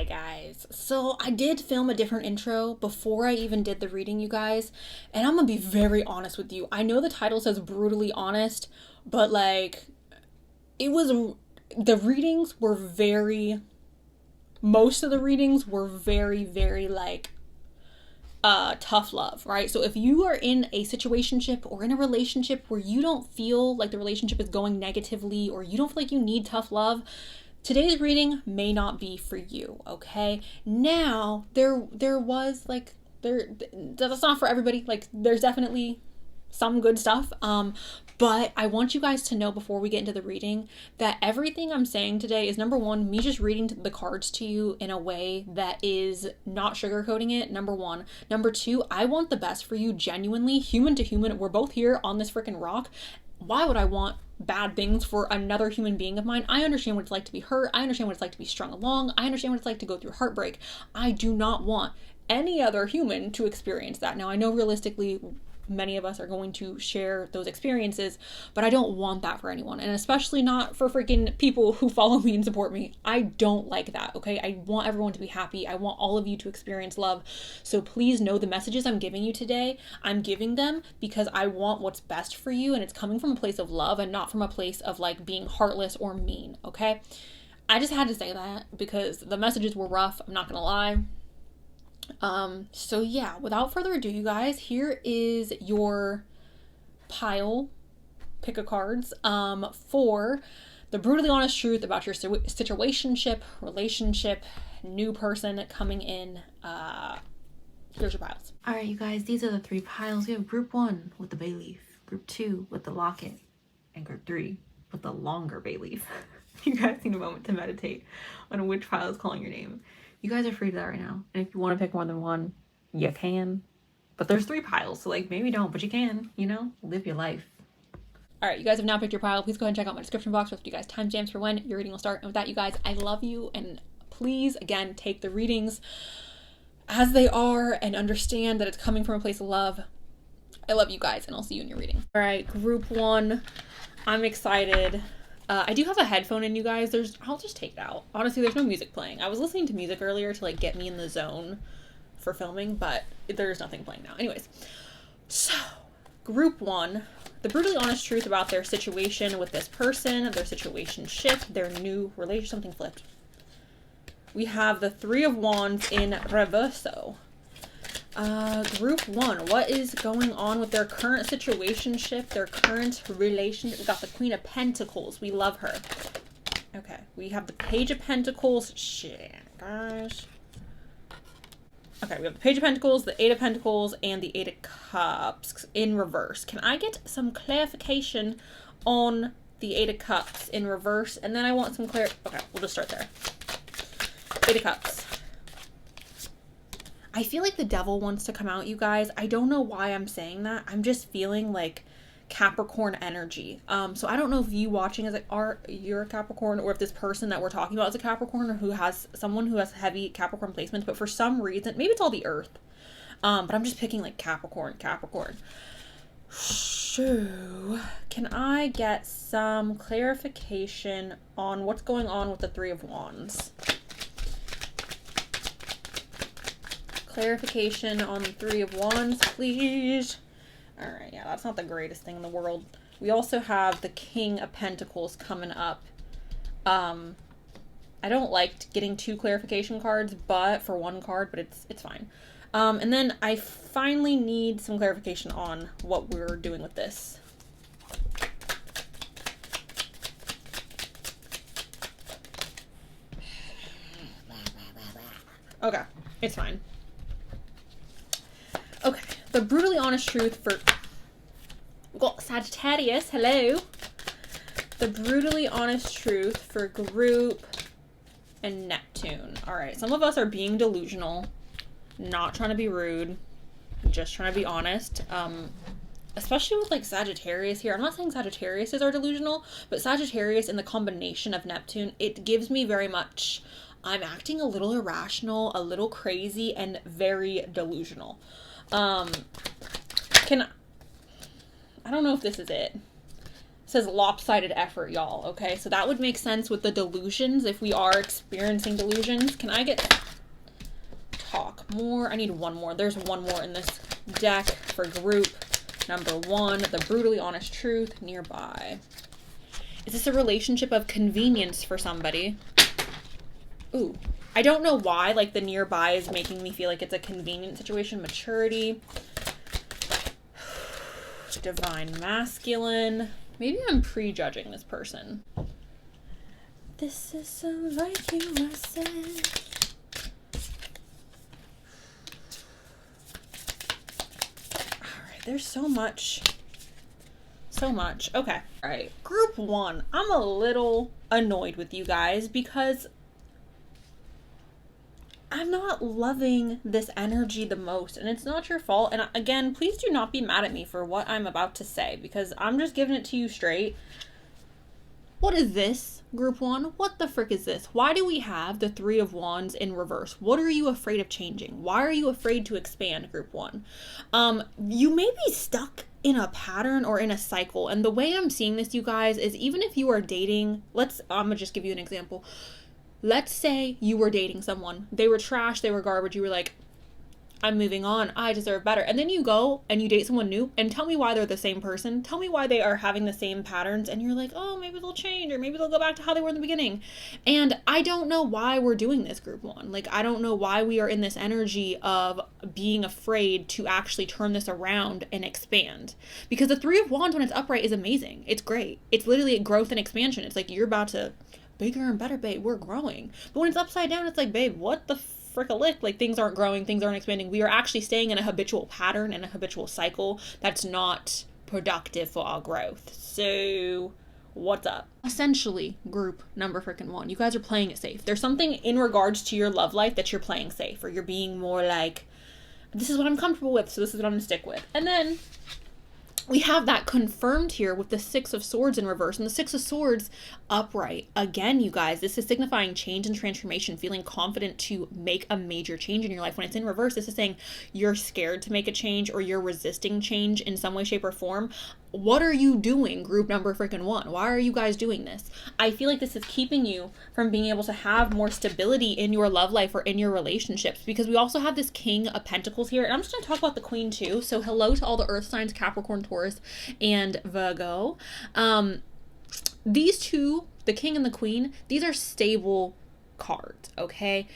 Hi guys. So I did film a different intro before I even did the reading, you guys, and I'm gonna be very honest with you. I know the title says brutally honest, but like it was the readings were very most of the readings were very like tough love, right? So if you are in a situationship or in a relationship where you don't feel like the relationship is going negatively or you don't feel like you need tough love, today's reading may not be for you, okay? Now, there was like that's not for everybody. Like there's definitely some good stuff. But I want you guys to know before we get into the reading that everything I'm saying today is, number one, me just reading the cards to you in a way that is not sugarcoating it, number one. Number two, I want the best for you genuinely, human to human. We're both here on this freaking rock. Why would I want bad things for another human being of mine? I understand what it's like to be hurt. I understand what it's like to be strung along. I understand what it's like to go through heartbreak. I do not want any other human to experience that. Now, I know realistically, many of us are going to share those experiences, but I don't want that for anyone, and especially not for freaking people who follow me and support me. I don't like that, okay? I want everyone to be happy. I want all of you to experience love. So please know the messages I'm giving you today, I'm giving them because I want what's best for you, and it's coming from a place of love and not from a place of like being heartless or mean, okay? I just had to say that because the messages were rough, I'm not gonna lie. So yeah, without further ado, you guys, here is your pile, pick of cards, for the brutally honest truth about your situationship, relationship, new person coming in. Here's your piles. All right, you guys, these are the three piles. We have group one with the bay leaf, group two with the locket, and group three with the longer bay leaf. You guys need a moment to meditate on which pile is calling your name. You guys are free to that right now. And if you want to pick more than one, you can. But there's three piles, so like maybe don't, but you can, you know? Live your life. All right, you guys have now picked your pile. Please go ahead and check out my description box with you guys timestamps for when your reading will start. And with that, you guys, I love you. And please, again, take the readings as they are and understand that it's coming from a place of love. I love you guys, and I'll see you in your reading. All right, group one. I'm excited. I do have a headphone in, you guys. I'll just take it out. Honestly, there's no music playing. I was listening to music earlier to like get me in the zone for filming, but there's nothing playing now. Anyways, so group one, the brutally honest truth about their situation with this person, their situationship, their new relationship, something flipped. We have the Three of Wands in reverso. Group one, what is going on with their current situationship, their current relationship? We got the Queen of Pentacles. We love her. Okay, we have the Page of Pentacles. Shit, gosh. Okay, we have the Page of Pentacles, the Eight of Pentacles, and the Eight of Cups in reverse. Can I get some clarification on the Eight of Cups in reverse? And then I want some okay, we'll just start there. Eight of Cups. I feel like the Devil wants to come out, you guys. I don't know why I'm saying that. I'm just feeling like Capricorn energy. So I don't know if you watching you're a Capricorn, or if this person that we're talking about is a Capricorn, or who has someone who has heavy Capricorn placements, but for some reason, maybe it's all the earth. But I'm just picking like Capricorn. So, can I get some clarification on what's going on with the Three of Wands? Clarification on the Three of Wands, please. All right, yeah, that's not the greatest thing in the world. We also have the King of Pentacles coming up. I don't like getting two clarification cards, but for one card, but it's fine. And then I finally need some clarification on what we're doing with this. Okay, it's fine. Okay, the brutally honest truth for Sagittarius, hello. The brutally honest truth for group and Neptune. All right, some of us are being delusional, not trying to be rude, just trying to be honest. Especially with like Sagittarius here. I'm not saying Sagittarius are delusional, but Sagittarius in the combination of Neptune, it gives me very much, I'm acting a little irrational, a little crazy, and very delusional. I don't know if this is it. says lopsided effort, y'all. Okay, so that would make sense with the delusions if we are experiencing delusions. Can I get talk more? I need one more. There's one more in this deck for group number 1, the brutally honest truth nearby. Is this a relationship of convenience for somebody? Ooh, I don't know why, like, the nearby is making me feel like it's a convenient situation. Maturity. Divine masculine. Maybe I'm prejudging this person. This is so like you were said. Alright, there's so much. So much. Okay. Alright. Group 1. I'm a little annoyed with you guys because I'm not loving this energy the most, and it's not your fault. And again, please do not be mad at me for what I'm about to say, because I'm just giving it to you straight. What is this, group 1? What the frick is this? Why do we have the 3 of Wands in reverse? What are you afraid of changing? Why are you afraid to expand, group 1? You may be stuck in a pattern or in a cycle, and the way I'm seeing this, you guys, is even if you are dating, I'm gonna just give you an example. Let's say you were dating someone. They were trash, they were garbage. You were like, I'm moving on. I deserve better. And then you go and you date someone new and tell me why they're the same person. Tell me why they are having the same patterns. And you're like, oh, maybe they'll change, or maybe they'll go back to how they were in the beginning. And I don't know why we're doing this, group 1. Like, I don't know why we are in this energy of being afraid to actually turn this around and expand. Because the 3 of Wands, when it's upright, is amazing. It's great. It's literally growth and expansion. It's like, you're about to bigger and better, babe. We're growing. But when it's upside down, it's like, babe, what the frick-a-lick? Like, things aren't growing, things aren't expanding. We are actually staying in a habitual pattern and a habitual cycle that's not productive for our growth. So what's up? Essentially, group number freaking 1, you guys are playing it safe. There's something in regards to your love life that you're playing safe, or you're being more like, this is what I'm comfortable with, so this is what I'm gonna stick with. And then we have that confirmed here with the 6 of Swords in reverse, and the 6 of Swords upright. Again, you guys, this is signifying change and transformation, feeling confident to make a major change in your life. When it's in reverse, this is saying you're scared to make a change, or you're resisting change in some way, shape, or form. What are you doing, group number freaking 1? Why are you guys doing this? I feel like this is keeping you from being able to have more stability in your love life or in your relationships, because we also have this King of Pentacles here. And I'm just going to talk about the Queen too. So hello to all the earth signs, Capricorn, Taurus, and Virgo. These two, the King and the Queen, these are stable cards, okay?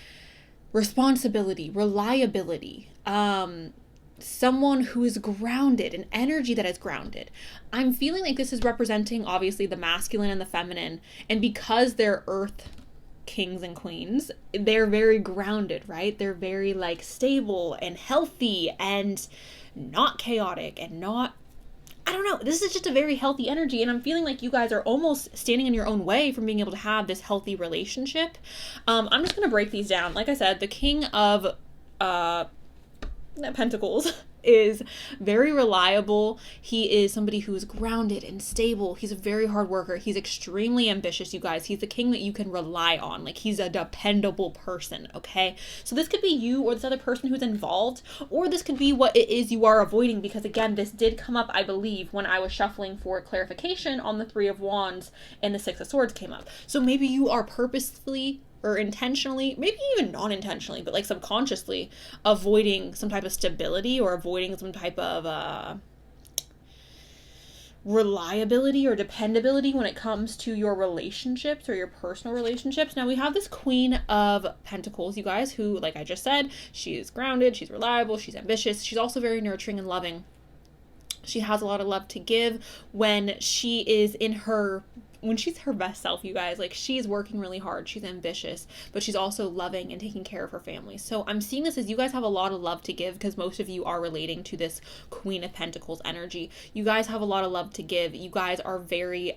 Responsibility, reliability, someone who is grounded, an energy that is grounded. I'm feeling like this is representing obviously the masculine and the feminine, and because they're earth kings and queens, they're very grounded, right? They're very like stable and healthy and not chaotic and not, I don't know, this is just a very healthy energy, and I'm feeling like you guys are almost standing in your own way from being able to have this healthy relationship. I'm just gonna break these down. Like I said, the King of Pentacles is very reliable. He is somebody who is grounded and stable. He's a very hard worker. He's extremely ambitious, you guys. He's the king that you can rely on. Like, he's a dependable person, okay? So this could be you or this other person who's involved, or this could be what it is you are avoiding, because again, this did come up, I believe, when I was shuffling for clarification on the 3 of Wands and the 6 of Swords came up. So maybe you are purposefully or intentionally, maybe even non-intentionally, but like subconsciously avoiding some type of stability or avoiding some type of reliability or dependability when it comes to your relationships or your personal relationships. Now we have this Queen of Pentacles, you guys, who, like I just said, she is grounded, she's reliable, she's ambitious, she's also very nurturing and loving. She has a lot of love to give when she is in her when she's her best self, you guys. Like, she's working really hard, she's ambitious, but she's also loving and taking care of her family. So I'm seeing this as you guys have a lot of love to give, because most of you are relating to this Queen of Pentacles energy. You guys have a lot of love to give. You guys are very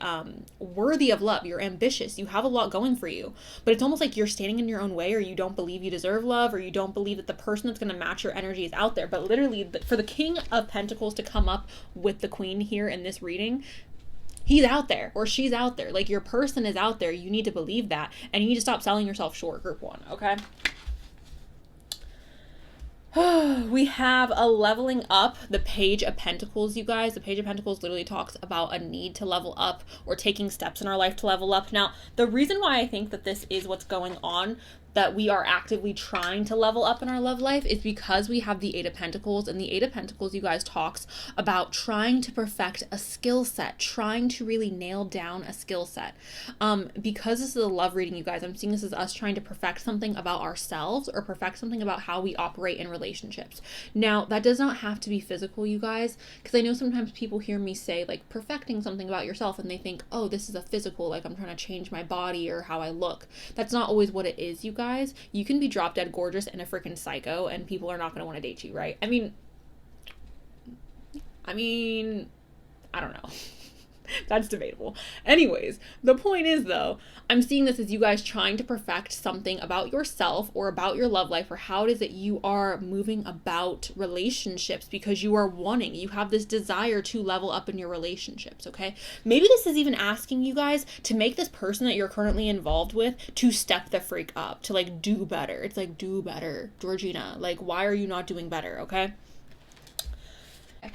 worthy of love. You're ambitious. You have a lot going for you, but it's almost like you're standing in your own way, or you don't believe you deserve love, or you don't believe that the person that's going to match your energy is out there. But literally, for the King of Pentacles to come up with the Queen here in this reading, he's out there or she's out there. Like, your person is out there. You need to believe that, and you need to stop selling yourself short, group 1, okay? We have a leveling up, the Page of Pentacles, you guys. The Page of Pentacles literally talks about a need to level up or taking steps in our life to level up. Now, the reason why I think that this is what's going on, that we are actively trying to level up in our love life, is because we have the Eight of Pentacles, and the Eight of Pentacles, you guys, talks about trying to perfect a skill set, trying to really nail down a skill set. Because this is a love reading, you guys, I'm seeing this as us trying to perfect something about ourselves or perfect something about how we operate in relationships. Now, that does not have to be physical, you guys, because I know sometimes people hear me say, like, perfecting something about yourself, and they think, oh, this is a physical, like I'm trying to change my body or how I look. That's not always what it is, you guys. You can be drop dead gorgeous and a freaking psycho, and people are not going to want to date you, right? I mean, I don't know. That's debatable. Anyways, the point is, though, I'm seeing this as you guys trying to perfect something about yourself or about your love life, or how it is that you are moving about relationships, because you have this desire to level up in your relationships, okay? Maybe this is even asking you guys to make this person that you're currently involved with to step the freak up, to like do better. It's like, do better, Georgina. Like, why are you not doing better, okay?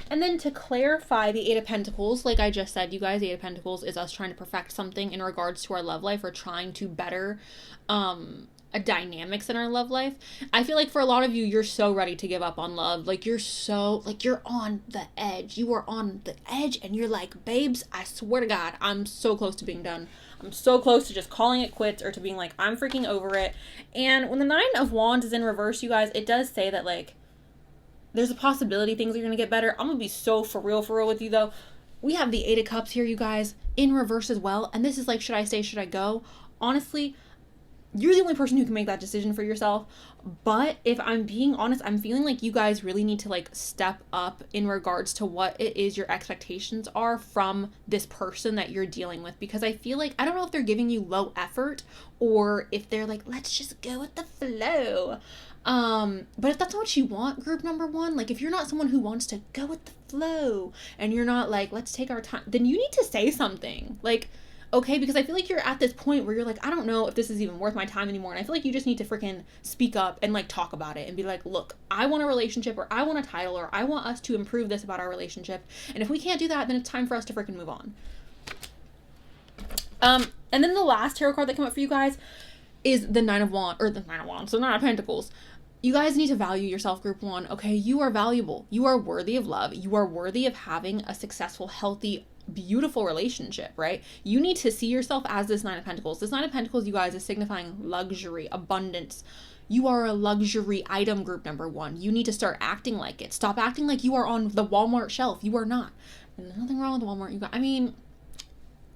And then to clarify the Eight of Pentacles, like I just said, you guys, the Eight of Pentacles is us trying to perfect something in regards to our love life, or trying to better a dynamics in our love life. I feel like for a lot of you, you're so ready to give up on love. Like, you're on the edge. You are on the edge, and you're like, babes, I swear to God, I'm so close to being done. I'm so close to just calling it quits, or to being like, I'm freaking over it. And when the Nine of Wands is in reverse, you guys, it does say that, like, there's a possibility things are going to get better. I'm going to be so for real with you, though. We have the Eight of Cups here, you guys, in reverse as well. And this is like, should I stay? Should I go? Honestly, you're the only person who can make that decision for yourself. But if I'm being honest, I'm feeling like you guys really need to like step up in regards to what it is your expectations are from this person that you're dealing with. Because I feel like, I don't know if they're giving you low effort, or if they're like, let's just go with the flow. But if that's not what you want, group number one, like if you're not someone who wants to go with the flow, and you're not like, let's take our time, then you need to say something. Like, okay, because I feel like you're at this point where you're like, I don't know if this is even worth my time anymore. And I feel like you just need to freaking speak up and like talk about it and be like, look, I want a relationship, or I want a title, or I want us to improve this about our relationship. And if we can't do that, then it's time for us to freaking move on. And then the last tarot card that came up for you guys is the Nine of Wands, so Nine of Pentacles. You guys need to value yourself, group one, okay? You are valuable. You are worthy of love. You are worthy of having a successful, healthy, beautiful relationship, right? You need to see yourself as this Nine of Pentacles. This Nine of Pentacles, you guys, is signifying luxury, abundance. You are a luxury item, group number one. You need to start acting like it. Stop acting like you are on the Walmart shelf. You are not. And there's nothing wrong with Walmart. You guys, I mean,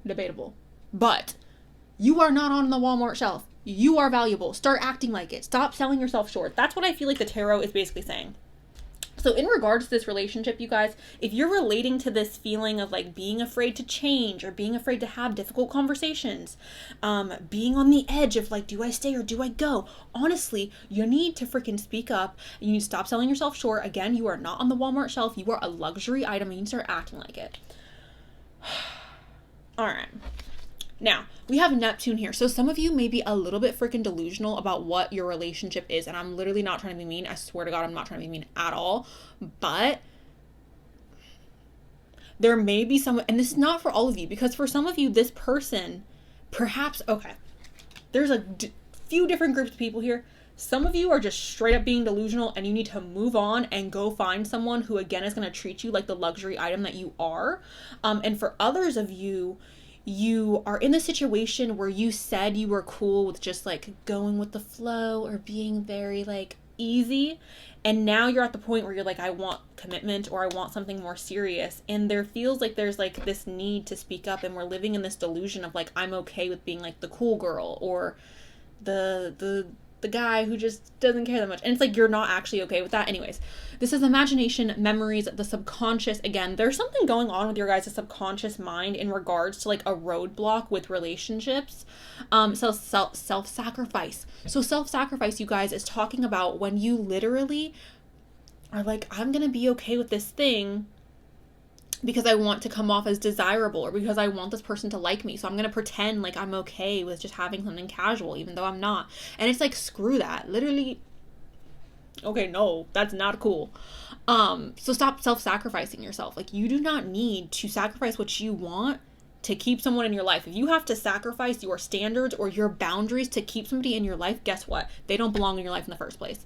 debatable. But you are not on the Walmart shelf. You are valuable. Start acting like it. Stop selling yourself short. That's what I feel like the tarot is basically saying. So in regards to this relationship, you guys, if you're relating to this feeling of like being afraid to change, or being afraid to have difficult conversations, being on the edge of like, do I stay or do I go? Honestly, you need to freaking speak up. You need to stop selling yourself short. Again, you are not on the Walmart shelf. You are a luxury item, and you need to start acting like it. All right. Now, we have Neptune here. So some of you may be a little bit freaking delusional about what your relationship is. And I'm literally not trying to be mean. I swear to God, I'm not trying to be mean at all. But there may be some, and this is not for all of you, because for some of you, this person, perhaps, okay, there's a few different groups of people here. Some of you are just straight up being delusional, and you need to move on and go find someone who, again, is going to treat you like the luxury item that you are. And for others of you, you are in the situation where you said you were cool with just like going with the flow, or being very like easy, and now you're at the point where you're like, I want commitment, or I want something more serious, and there feels like there's like this need to speak up, and we're living in this delusion of like, I'm okay with being like the cool girl, or the guy who just doesn't care that much. And it's like, you're not actually okay with that. Anyways, this is imagination, memories, the subconscious. Again, there's something going on with your guys' subconscious mind in regards to like a roadblock with relationships. So self-sacrifice. So self-sacrifice, you guys, is talking about when you literally are like, I'm going to be okay with this thing because I want to come off as desirable, or because I want this person to like me. So I'm going to pretend like I'm okay with just having something casual, even though I'm not. And it's like, screw that. Literally, Okay, no, that's not cool. So stop self-sacrificing yourself. Like, you do not need to sacrifice what you want to keep someone in your life. If you have to sacrifice your standards or your boundaries to keep somebody in your life, guess what? They don't belong in your life in the first place.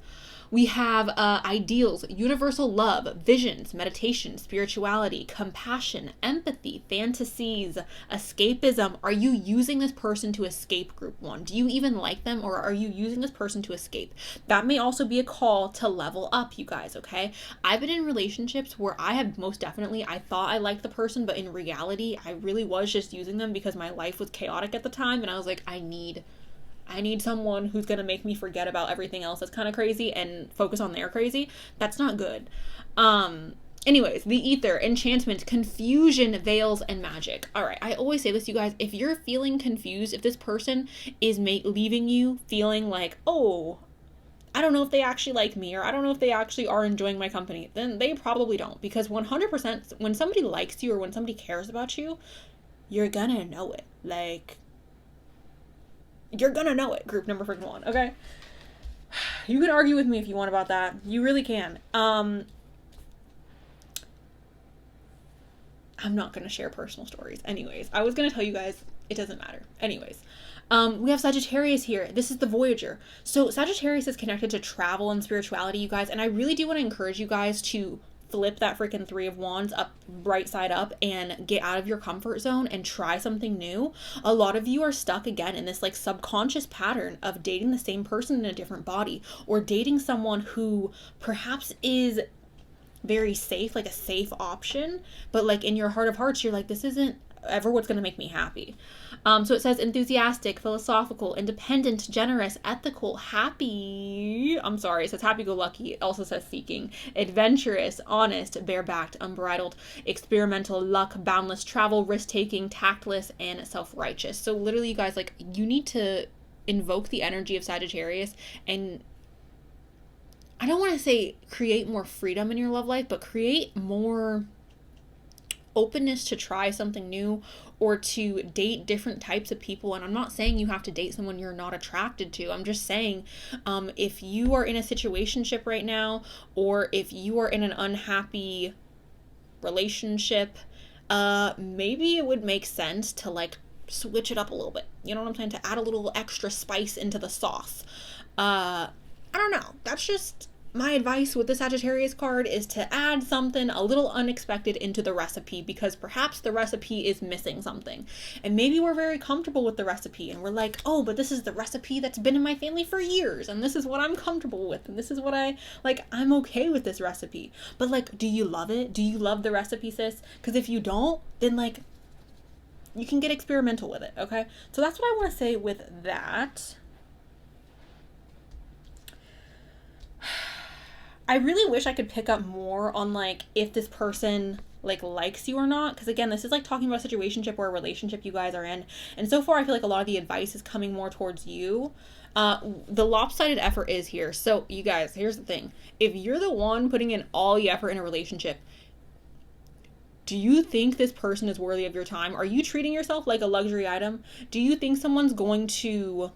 We have ideals, universal love, visions, meditation, spirituality, compassion, empathy, fantasies, escapism. Are you using this person to escape, group one? Do you even like them, or are you using this person to escape? That may also be a call to level up, you guys, okay? I've been in relationships where I have most definitely, I thought I liked the person, but in reality, I really was just using them because my life was chaotic at the time, and I was like, I need someone who's going to make me forget about everything else that's kind of crazy and focus on their crazy. That's not good. Anyways, the ether, enchantment, confusion, veils, and magic. All right, I always say this, you guys. If you're feeling confused, if this person is leaving you feeling like, oh, I don't know if they actually like me, or I don't know if they actually are enjoying my company, then they probably don't. Because 100%, when somebody likes you or when somebody cares about you, you're gonna know it. Like, you're gonna know it, group number freaking one, okay? You can argue with me if you want about that. You really can. I'm not gonna share personal stories. Anyways, I was gonna tell you guys, it doesn't matter. Anyways, we have Sagittarius here. This is the Voyager. So Sagittarius is connected to travel and spirituality, you guys, and I really do want to encourage you guys to flip that freaking Three of Wands up, right side up, and get out of your comfort zone and try something new. A lot of you are stuck again in this like subconscious pattern of dating the same person in a different body, or dating someone who perhaps is very safe, like a safe option, but like in your heart of hearts, you're like, this isn't ever what's going to make me happy. So it says enthusiastic, philosophical, independent, generous, ethical, happy. I'm sorry, it says happy-go-lucky. It also says seeking, adventurous, honest, bare-backed, unbridled, experimental, luck, boundless, travel, risk-taking, tactless, and self-righteous. So literally, you guys, like, you need to invoke the energy of Sagittarius and I don't want to say create more freedom in your love life, but create more openness to try something new or to date different types of people. And I'm not saying you have to date someone you're not attracted to. I'm just saying if you are in a situationship right now, or if you are in an unhappy relationship, maybe it would make sense to like switch it up a little bit. You know what I'm saying? To add a little extra spice into the sauce. I don't know. That's just my advice with the Sagittarius card, is to add something a little unexpected into the recipe, because perhaps the recipe is missing something. And maybe we're very comfortable with the recipe and we're like, oh, but this is the recipe that's been in my family for years and this is what I'm comfortable with and this is what I'm okay with this recipe. But like, do you love it? Do you love the recipe, sis? Because if you don't, then like, you can get experimental with it, okay? So that's what I want to say with that. I really wish I could pick up more on like if this person like likes you or not, because again, this is like talking about a situationship or a relationship you guys are in, and so far I feel like a lot of the advice is coming more towards you. The lopsided effort is here. So you guys, here's the thing: if you're the one putting in all the effort in a relationship, do you think this person is worthy of your time? Are you treating yourself like a luxury item? Do you think someone's going to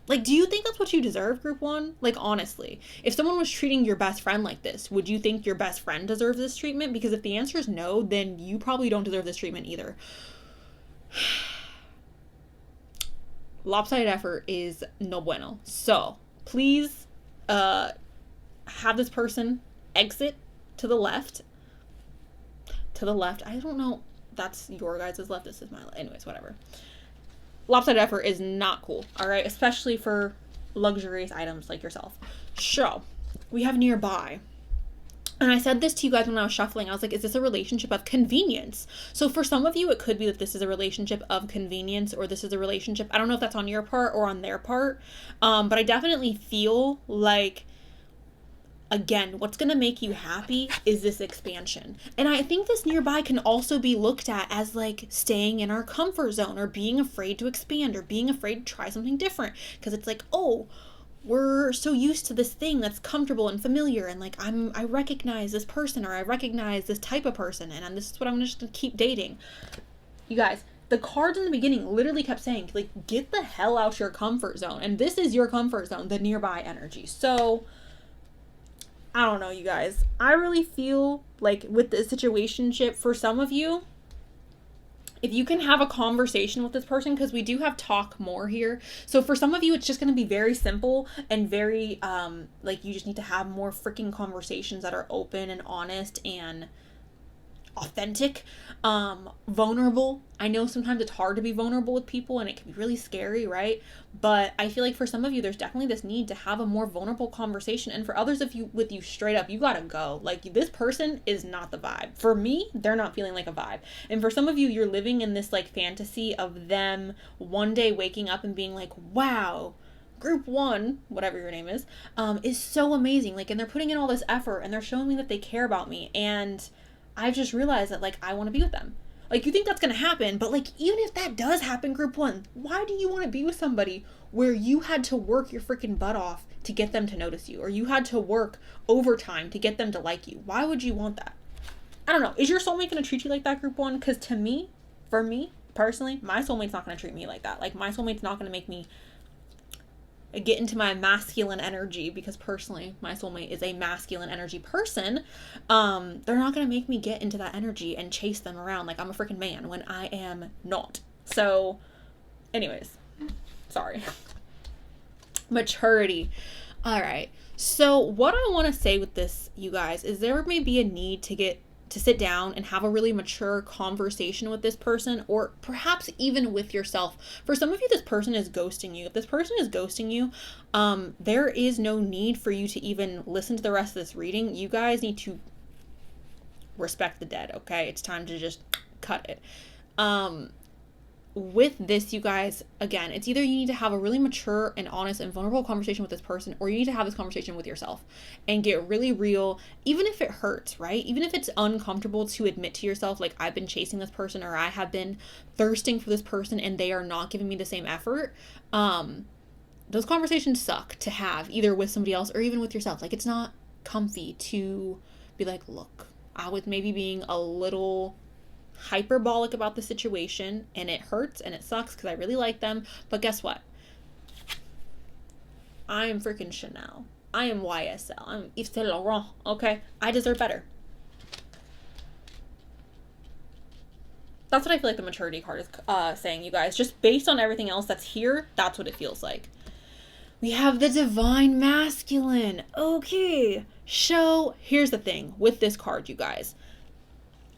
like, do you think that's what you deserve, group one? Like, honestly, if someone was treating your best friend like this, would you think your best friend deserves this treatment? Because if the answer is no, then you probably don't deserve this treatment either. Lopsided effort is no bueno. So please have this person exit to the left. To the left. I don't know. That's your guys' left. This is my left. Anyways, whatever. Lopsided effort is not cool, all right? Especially for luxurious items like yourself. So, we have nearby. And I said this to you guys when I was shuffling. I was like, is this a relationship of convenience? So for some of you, it could be that this is a relationship of convenience, or this is a relationship, I don't know if that's on your part or on their part, but I definitely feel like, again, what's going to make you happy is this expansion. And I think this nearby can also be looked at as like staying in our comfort zone, or being afraid to expand, or being afraid to try something different. Because it's like, oh, we're so used to this thing that's comfortable and familiar, and like I recognize this person, or I recognize this type of person, and this is what I'm just going to keep dating. You guys, the cards in the beginning literally kept saying, like, get the hell out your comfort zone. And this is your comfort zone, the nearby energy. So I don't know, you guys. I really feel like with the situationship, for some of you, if you can have a conversation with this person, because we do have talk more here. So for some of you, it's just going to be very simple and very, like, you just need to have more freaking conversations that are open and honest and authentic, vulnerable. I know sometimes it's hard to be vulnerable with people and it can be really scary, right? But I feel like for some of you, there's definitely this need to have a more vulnerable conversation. And for others of you, with you straight up, you gotta go. Like, this person is not the vibe. For me, they're not feeling like a vibe. And for some of you, you're living in this like fantasy of them one day waking up and being like, wow, group one, whatever your name is so amazing. Like, and they're putting in all this effort and they're showing me that they care about me. And I've just realized that, like, I want to be with them. Like, you think that's going to happen, but, like, even if that does happen, group one, why do you want to be with somebody where you had to work your freaking butt off to get them to notice you, or you had to work overtime to get them to like you? Why would you want that? I don't know. Is your soulmate going to treat you like that, group one? Because to me, for me, personally, my soulmate's not going to treat me like that. Like, my soulmate's not going to make me get into my masculine energy, because personally my soulmate is a masculine energy person. They're not gonna make me get into that energy and chase them around like I'm a freaking man when I am not. So anyways, sorry. Maturity. All right, so what I want to say with this, you guys, is there may be a need to sit down and have a really mature conversation with this person, or perhaps even with yourself. For some of you, this person is ghosting you. If this person is ghosting you, there is no need for you to even listen to the rest of this reading. You guys need to respect the dead, okay? It's time to just cut it. With this, you guys, again, it's either you need to have a really mature and honest and vulnerable conversation with this person, or you need to have this conversation with yourself and get really real, even if it hurts, right? Even if it's uncomfortable to admit to yourself, like, I've been chasing this person, or I have been thirsting for this person and they are not giving me the same effort. Those conversations suck to have, either with somebody else or even with yourself. Like, it's not comfy to be like, look, I was maybe being a little hyperbolic about the situation and it hurts and it sucks because I really like them, but guess what? I am freaking Chanel. I am YSL. I'm Yves Saint Laurent, okay? I deserve better. That's what I feel like the maturity card is saying, you guys. Just based on everything else that's here, that's what it feels like. We have the Divine Masculine. Okay, so here's the thing with this card, you guys.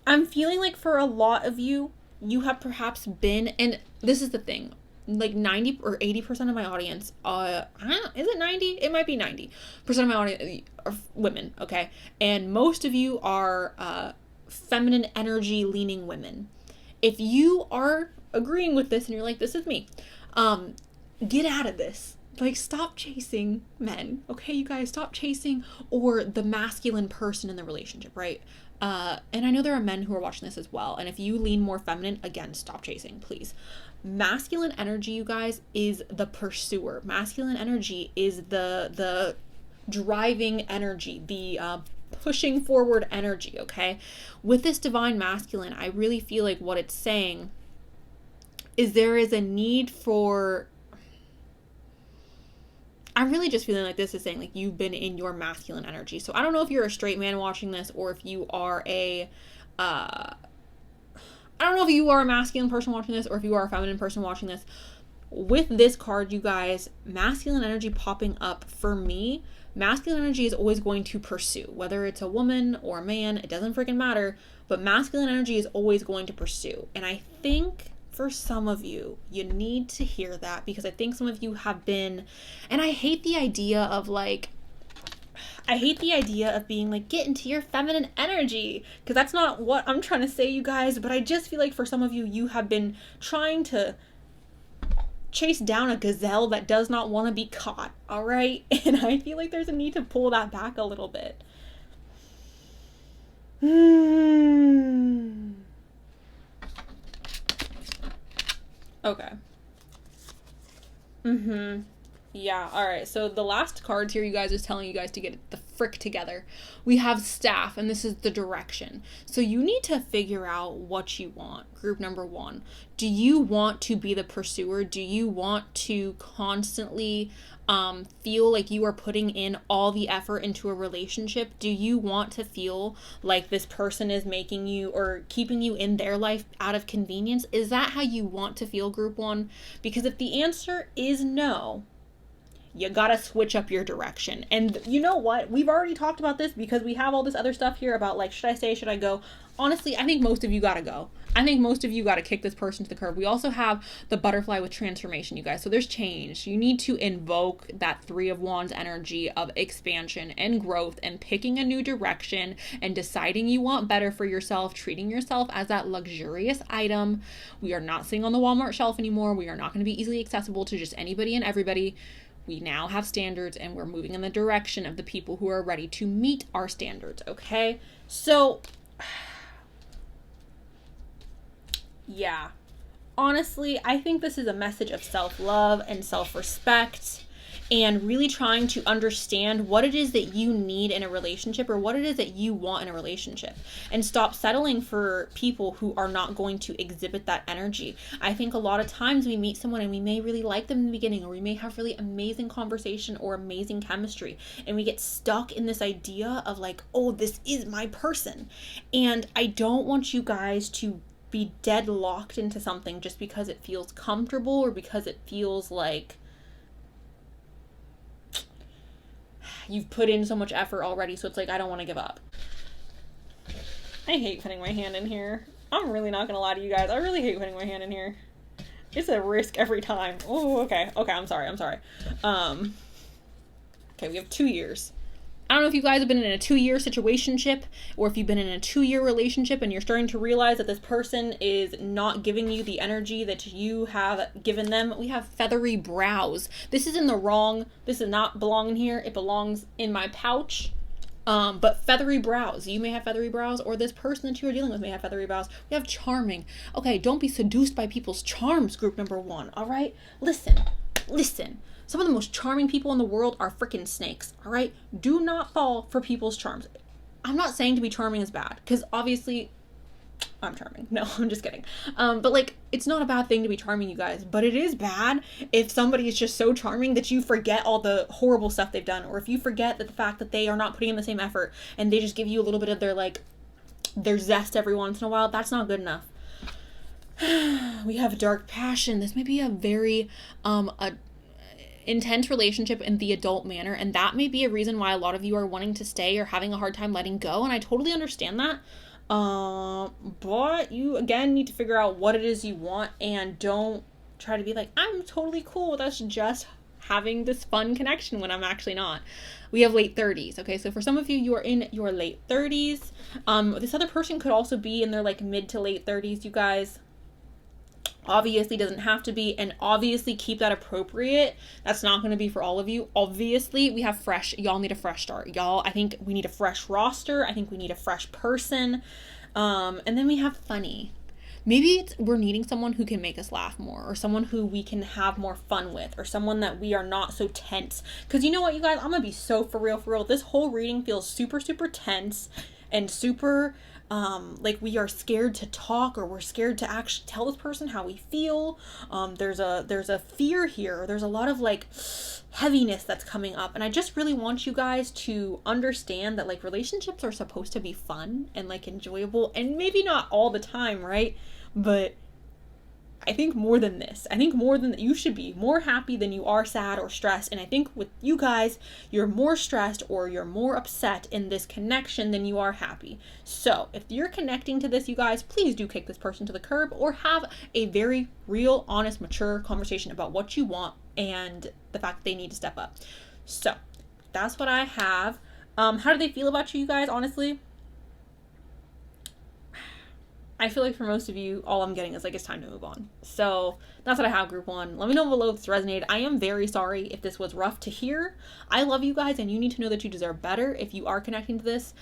I'm feeling like for a lot of you, you have perhaps been, and this is the thing, like 90 or 80% of my audience, I don't know, is it 90? It might be 90% of my audience are women, okay? And most of you are feminine energy leaning women. If you are agreeing with this and you're like, this is me, get out of this. Like, stop chasing men, okay, you guys? Stop chasing, or the masculine person in the relationship, right? And I know there are men who are watching this as well. And if you lean more feminine, again, stop chasing, please. Masculine energy, you guys, is the pursuer. Masculine energy is the driving energy, the pushing forward energy, okay? With this Divine Masculine, I really feel like what it's saying is there is a need for... I'm really just feeling like this is saying, like, you've been in your masculine energy. So I don't know if you're a straight man watching this, or if you are I don't know if you are a masculine person watching this, or if you are a feminine person watching this. With this card, you guys, masculine energy popping up for me, masculine energy is always going to pursue. Whether it's a woman or a man, it doesn't freaking matter. But masculine energy is always going to pursue. And I think... for some of you, you need to hear that, because I think some of you have been, and I hate the idea of being like, get into your feminine energy, because that's not what I'm trying to say, you guys, but I just feel like for some of you, you have been trying to chase down a gazelle that does not want to be caught, all right? And I feel like there's a need to pull that back a little bit. Okay. Yeah, alright. So the last cards here, you guys, is telling you guys to get the frick together. We have staff, and this is the direction. So you need to figure out what you want. Group number 1. Do you want to be the pursuer? Do you want to constantly feel like you are putting in all the effort into a relationship? Do you want to feel like this person is making you or keeping you in their life out of convenience? Is that how you want to feel, group 1? Because if the answer is no, you gotta switch up your direction. And you know what? We've already talked about this because we have all this other stuff here about like, should I stay? Should I go? Honestly, I think most of you gotta go. I think most of you gotta kick this person to the curb. We also have the butterfly with transformation, you guys. So there's change. You need to invoke that 3 of Wands energy of expansion and growth and picking a new direction and deciding you want better for yourself, treating yourself as that luxurious item. We are not sitting on the Walmart shelf anymore. We are not going to be easily accessible to just anybody and everybody. We now have standards, and we're moving in the direction of the people who are ready to meet our standards, okay? So, yeah. Honestly, I think this is a message of self-love and self-respect and really trying to understand what it is that you need in a relationship or what it is that you want in a relationship, and stop settling for people who are not going to exhibit that energy. I think a lot of times we meet someone and we may really like them in the beginning, or we may have really amazing conversation or amazing chemistry, and we get stuck in this idea of like, oh, this is my person. And I don't want you guys to be deadlocked into something just because it feels comfortable or because it feels like you've put in so much effort already, so it's like, I don't want to give up. I hate putting my hand in here. I'm really not gonna lie to you guys. I really hate putting my hand in here. It's a risk every time. Oh, okay. I'm sorry. Okay, we have 2 years. I don't know if you guys have been in a 2-year situationship, or if you've been in a 2-year relationship and you're starting to realize that this person is not giving you the energy that you have given them. We have feathery brows. This is in the wrong. This does not belong in here. It belongs in my pouch. But feathery brows. You may have feathery brows, or this person that you are dealing with may have feathery brows. We have charming. Okay, don't be seduced by people's charms, group number 1. All right? Listen. Some of the most charming people in the world are freaking snakes, all right? Do not fall for people's charms. I'm not saying to be charming is bad, because obviously I'm charming. No, I'm just kidding. But like, it's not a bad thing to be charming, you guys, but it is bad if somebody is just so charming that you forget all the horrible stuff they've done, or if you forget that the fact that they are not putting in the same effort and they just give you a little bit of their zest every once in a while. That's not good enough. We have dark passion. This may be a very, intense relationship in the adult manner, and that may be a reason why a lot of you are wanting to stay or having a hard time letting go, and I totally understand that. But you again need to figure out what it is you want, and don't try to be like, I'm totally cool with us just having this fun connection when I'm actually not. We have late 30s. Okay, so for some of you, you are in your late 30s. This other person could also be in their like mid to late 30s, you guys. Obviously doesn't have to be, and obviously keep that appropriate. That's not going to be for all of you. Obviously we have fresh. Y'all need a fresh start. Y'all, I think we need a fresh roster. I think we need a fresh person. And then we have funny. Maybe we're needing someone who can make us laugh more, or someone who we can have more fun with, or someone that we are not so tense. Because you know what, you guys, I'm going to be so for real. This whole reading feels super, super tense and super like we are scared to talk, or we're scared to actually tell this person how we feel. There's a fear here. There's a lot of like heaviness that's coming up, and I just really want you guys to understand that like relationships are supposed to be fun and like enjoyable, and maybe not all the time, right? But I think more than this. I think more than that, you should be more happy than you are sad or stressed. And I think with you guys, you're more stressed or you're more upset in this connection than you are happy. So if you're connecting to this, you guys, please do kick this person to the curb, or have a very real, honest, mature conversation about what you want and the fact that they need to step up. So that's what I have. How do they feel about you, you guys, honestly? I feel like for most of you, all I'm getting is like, it's time to move on. So that's what I have, group 1. Let me know below if this resonated. I am very sorry if this was rough to hear. I love you guys, and you need to know that you deserve better if you are connecting to this.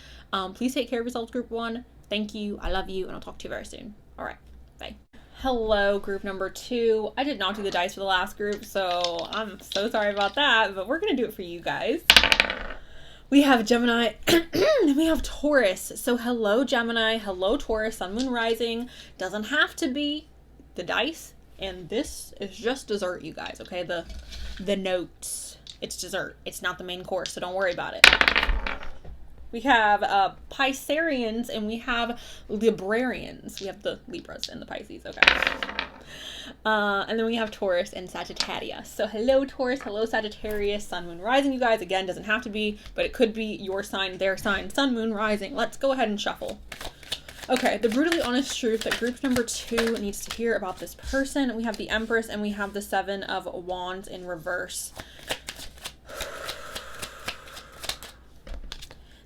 Please take care of yourselves, group 1. Thank you. I love you, and I'll talk to you very soon. All right. Bye. Hello, group number 2. I did not do the dice for the last group, so I'm so sorry about that, but we're going to do it for you guys. We have Gemini and we have Taurus. So hello Gemini, hello Taurus, Sun, Moon, Rising. Doesn't have to be the dice. And this is just dessert, you guys, okay? The notes. It's dessert. It's not the main course, so don't worry about it. We have Pisceans and we have Librarians. We have the Libras and the Pisces, okay? And then we have Taurus and Sagittarius. So hello Taurus, hello Sagittarius, Sun, Moon, Rising, you guys. Again, doesn't have to be, but it could be your sign, their sign, Sun, Moon, Rising. Let's go ahead and shuffle. Okay, the brutally honest truth that group number 2 needs to hear about this person. We have the Empress and we have the 7 of Wands in reverse.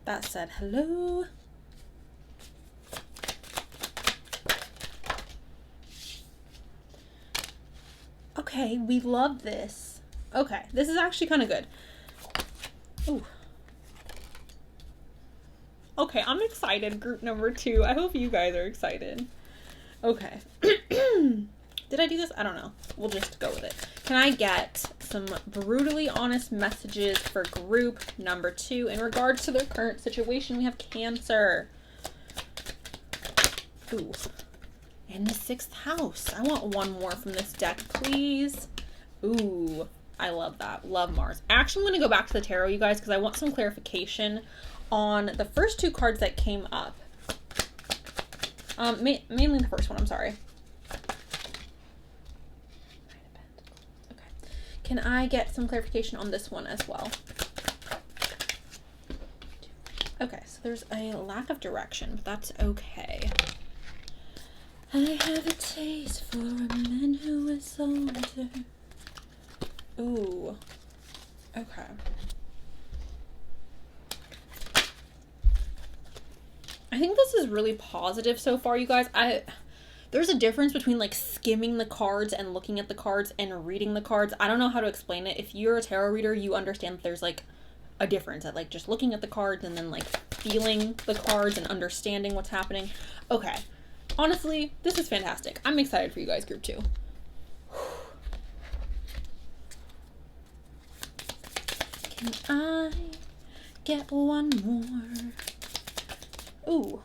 That said, hello. Okay, we love this. Okay, this is actually kind of good. Ooh. Okay, I'm excited, group number 2. I hope you guys are excited. Okay. Did I do this? I don't know. We'll just go with it. Can I get some brutally honest messages for group number 2 in regards to their current situation? We have Cancer. Ooh. And the 6th house. I want one more from this deck, please. Ooh, I love that. Love Mars. Actually, I'm going to go back to the tarot, you guys, because I want some clarification on the first 2 cards that came up. Mainly the first one, I'm sorry. Okay. Can I get some clarification on this one as well? Okay, so there's a lack of direction, but that's okay. I have a taste for a man who is older. Ooh. Okay. I think this is really positive so far, you guys. There's a difference between like skimming the cards and looking at the cards and reading the cards. I don't know how to explain it. If you're a tarot reader, you understand that there's like a difference at like just looking at the cards and then like feeling the cards and understanding what's happening. Okay. Honestly, this is fantastic. I'm excited for you guys, group 2. Can I get one more? Ooh.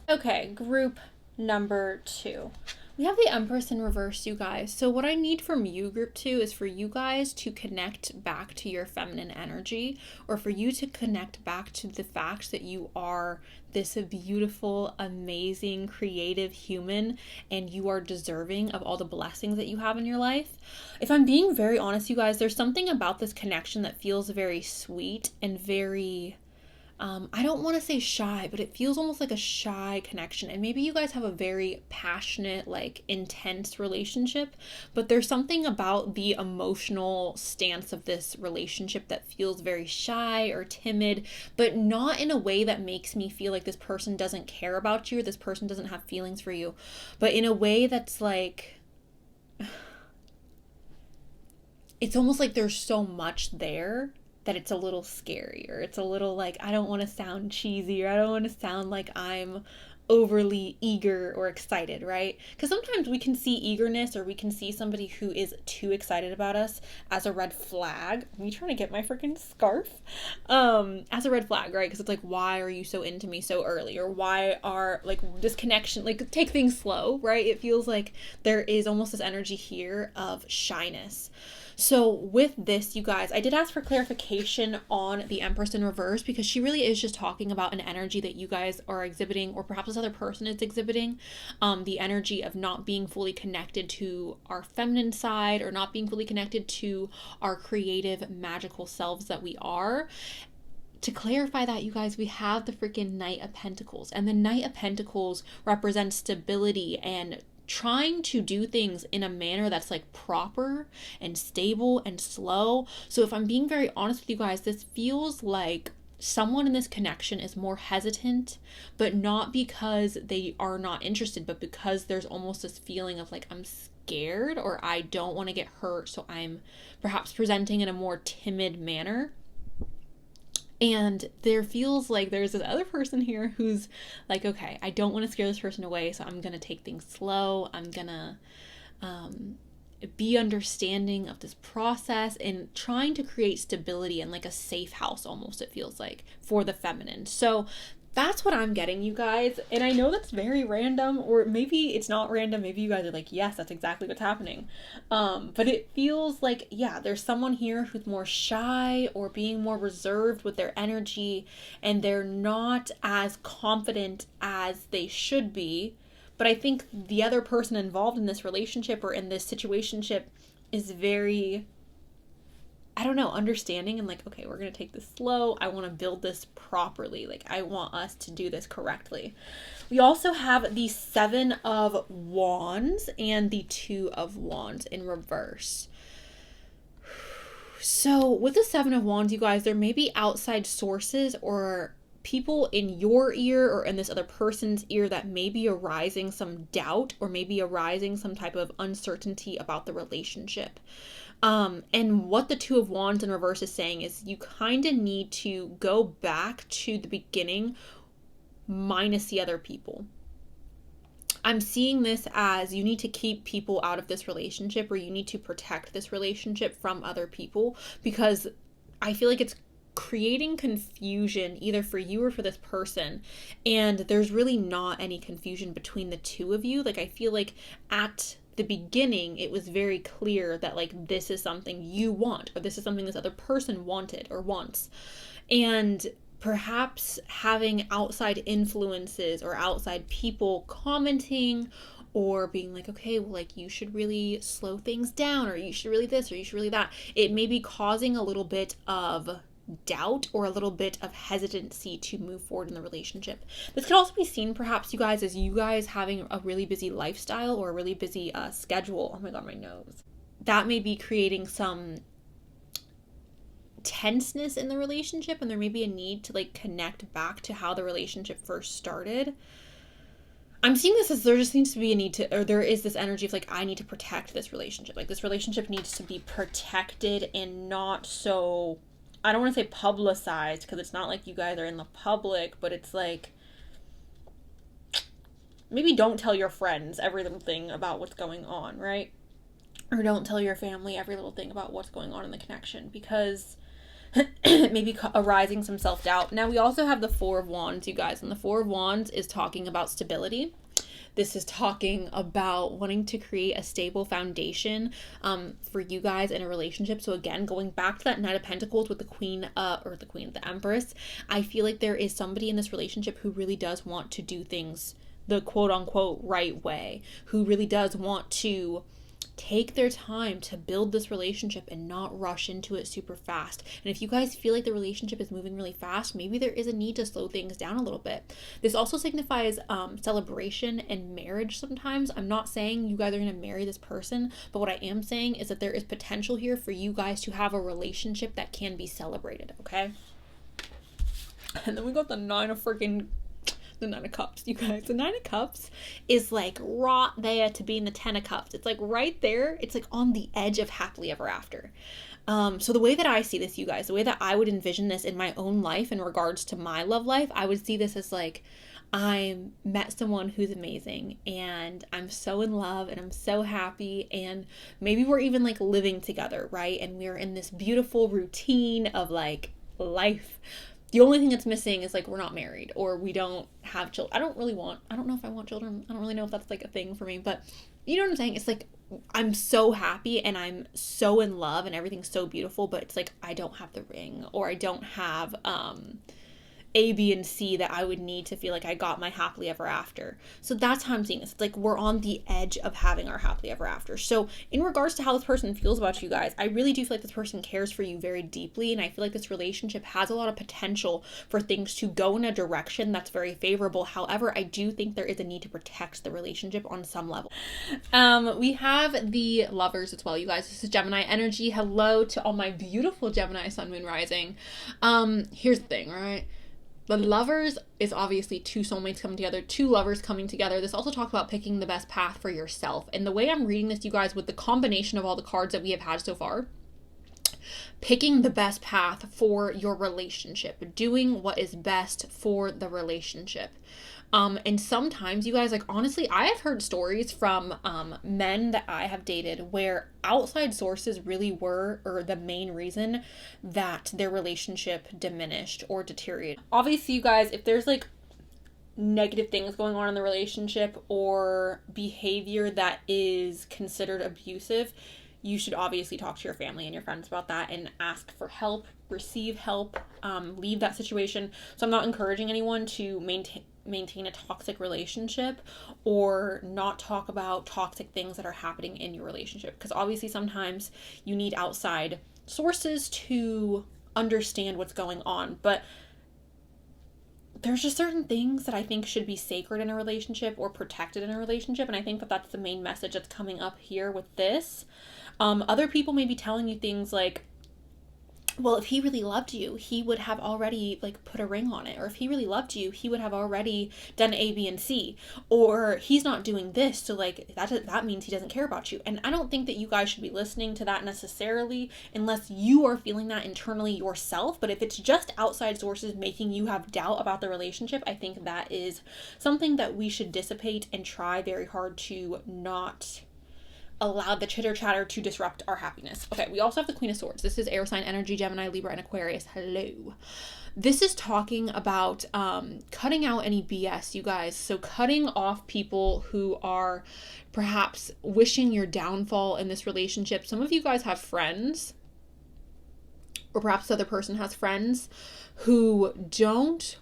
Okay, group number 2. We have the Empress in reverse, you guys. So what I need from you, group 2, is for you guys to connect back to your feminine energy, or for you to connect back to the fact that you are this beautiful, amazing, creative human, and you are deserving of all the blessings that you have in your life. If I'm being very honest, you guys, there's something about this connection that feels very sweet and very... I don't want to say shy, but it feels almost like a shy connection. And maybe you guys have a very passionate, like intense relationship, but there's something about the emotional stance of this relationship that feels very shy or timid, but not in a way that makes me feel like this person doesn't care about you or this person doesn't have feelings for you, but in a way that's like, it's almost like there's so much there that it's a little scary, or it's a little like, I don't want to sound cheesy, or I don't want to sound like I'm overly eager or excited, right? Because sometimes we can see eagerness, or we can see somebody who is too excited about us as a red flag. Me trying to get my freaking scarf as a red flag, right? Because it's like, why are you so into me so early? Or why are like this connection, like take things slow, right? It feels like there is almost this energy here of shyness. So with this, you guys, I did ask for clarification on the Empress in reverse, because she really is just talking about an energy that you guys are exhibiting, or perhaps this other person is exhibiting, the energy of not being fully connected to our feminine side, or not being fully connected to our creative, magical selves that we are. To clarify that, you guys, we have the freaking Knight of Pentacles, and the Knight of Pentacles represents stability and trying to do things in a manner that's like proper and stable and slow. So if I'm being very honest with you guys, this feels like someone in this connection is more hesitant, but not because they are not interested, but because there's almost this feeling of like, I'm scared, or I don't want to get hurt, so I'm perhaps presenting in a more timid manner. And there feels like there's this other person here who's like, okay, I don't want to scare this person away, so I'm going to take things slow. I'm going to be understanding of this process and trying to create stability and like a safe house almost, it feels like, for the feminine. So that's what I'm getting, you guys. And I know that's very random, or maybe it's not random. Maybe you guys are like, yes, that's exactly what's happening. But it feels like, yeah, there's someone here who's more shy or being more reserved with their energy, and they're not as confident as they should be. But I think the other person involved in this relationship or in this situationship is very, I don't know, understanding and like, okay, we're going to take this slow. I want to build this properly. Like, I want us to do this correctly. We also have the 7 of Wands and the 2 of Wands in reverse. So with the 7 of Wands, you guys, there may be outside sources or people in your ear or in this other person's ear that may be arising some doubt or maybe arising some type of uncertainty about the relationship. And what the 2 of Wands in reverse is saying is you kind of need to go back to the beginning minus the other people. I'm seeing this as you need to keep people out of this relationship, or you need to protect this relationship from other people, because I feel like it's creating confusion either for you or for this person, and there's really not any confusion between the two of you. Like, I feel like at the beginning it was very clear that like this is something you want, or this is something this other person wanted or wants, and perhaps having outside influences or outside people commenting or being like, okay, well, like, you should really slow things down, or you should really this, or you should really that. It may be causing a little bit of doubt or a little bit of hesitancy to move forward in the relationship. This could also be seen, perhaps, you guys, as you guys having a really busy lifestyle or a really busy schedule. Oh my god, my nose. That may be creating some tenseness in the relationship, and there may be a need to like connect back to how the relationship first started. I'm seeing this as there just needs to be a need to, or there is this energy of like, I need to protect this relationship. Like, this relationship needs to be protected and not so, I don't want to say publicized, because it's not like you guys are in the public, but it's like, maybe don't tell your friends every little thing about what's going on, right? Or don't tell your family every little thing about what's going on in the connection, because maybe arising some self-doubt. Now we also have the 4 of Wands, you guys, and the 4 of Wands is talking about stability. This is talking about wanting to create a stable foundation for you guys in a relationship. So again, going back to that Knight of Pentacles with the Empress, I feel like there is somebody in this relationship who really does want to do things the quote-unquote right way, who really does want to take their time to build this relationship and not rush into it super fast. And if you guys feel like the relationship is moving really fast, maybe there is a need to slow things down a little bit. This also signifies celebration and marriage sometimes. I'm not saying you guys are going to marry this person, but what I am saying is that there is potential here for you guys to have a relationship that can be celebrated, okay? And then we got the 9 of Cups, you guys. The 9 of Cups is like right there to be in the 10 of Cups. It's like right there. It's like on the edge of happily ever after. So the way that I see this, you guys, the way that I would envision this in my own life in regards to my love life, I would see this as like, I met someone who's amazing and I'm so in love and I'm so happy, and maybe we're even like living together, right? And we're in this beautiful routine of like life. The only thing that's missing is like we're not married or we don't have children. I don't know if I want children. I don't really know if that's like a thing for me, but you know what I'm saying? It's like I'm so happy and I'm so in love and everything's so beautiful, but it's like I don't have the ring, or I don't have A, B, and C that I would need to feel like I got my happily ever after. So that's how I'm seeing this. It's like we're on the edge of having our happily ever after. So in regards to how this person feels about you guys, I really do feel like this person cares for you very deeply, and I feel like this relationship has a lot of potential for things to go in a direction that's very favorable. However, I do think there is a need to protect the relationship on some level. We have the Lovers as well, you guys. This is Gemini energy. Hello to all my beautiful Gemini Sun, Moon, Rising. Here's the thing, right? The Lovers is obviously 2 soulmates coming together, 2 lovers coming together. This also talks about picking the best path for yourself. And the way I'm reading this, you guys, with the combination of all the cards that we have had so far, picking the best path for your relationship, doing what is best for the relationship. And sometimes, you guys, like, honestly, I have heard stories from men that I have dated where outside sources really were, or the main reason that their relationship diminished or deteriorated. Obviously, you guys, if there's like negative things going on in the relationship or behavior that is considered abusive, you should obviously talk to your family and your friends about that and ask for help, receive help, leave that situation. So I'm not encouraging anyone to maintain a toxic relationship or not talk about toxic things that are happening in your relationship, because obviously sometimes you need outside sources to understand what's going on. But there's just certain things that I think should be sacred in a relationship or protected in a relationship, and I think that that's the main message that's coming up here with this. Other people may be telling you things like, well, if he really loved you, he would have already like put a ring on it. Or if he really loved you, he would have already done A, B, and C. Or he's not doing this, so like that means he doesn't care about you. And I don't think that you guys should be listening to that necessarily unless you are feeling that internally yourself. But if it's just outside sources making you have doubt about the relationship, I think that is something that we should dissipate and try very hard to not allow the chitter chatter to disrupt our happiness. Okay, we also have the Queen of Swords. This is air sign energy, Gemini, Libra, and Aquarius. Hello. This is talking about cutting out any BS, you guys. So cutting off people who are perhaps wishing your downfall in this relationship. Some of you guys have friends, or perhaps the other person has friends who don't,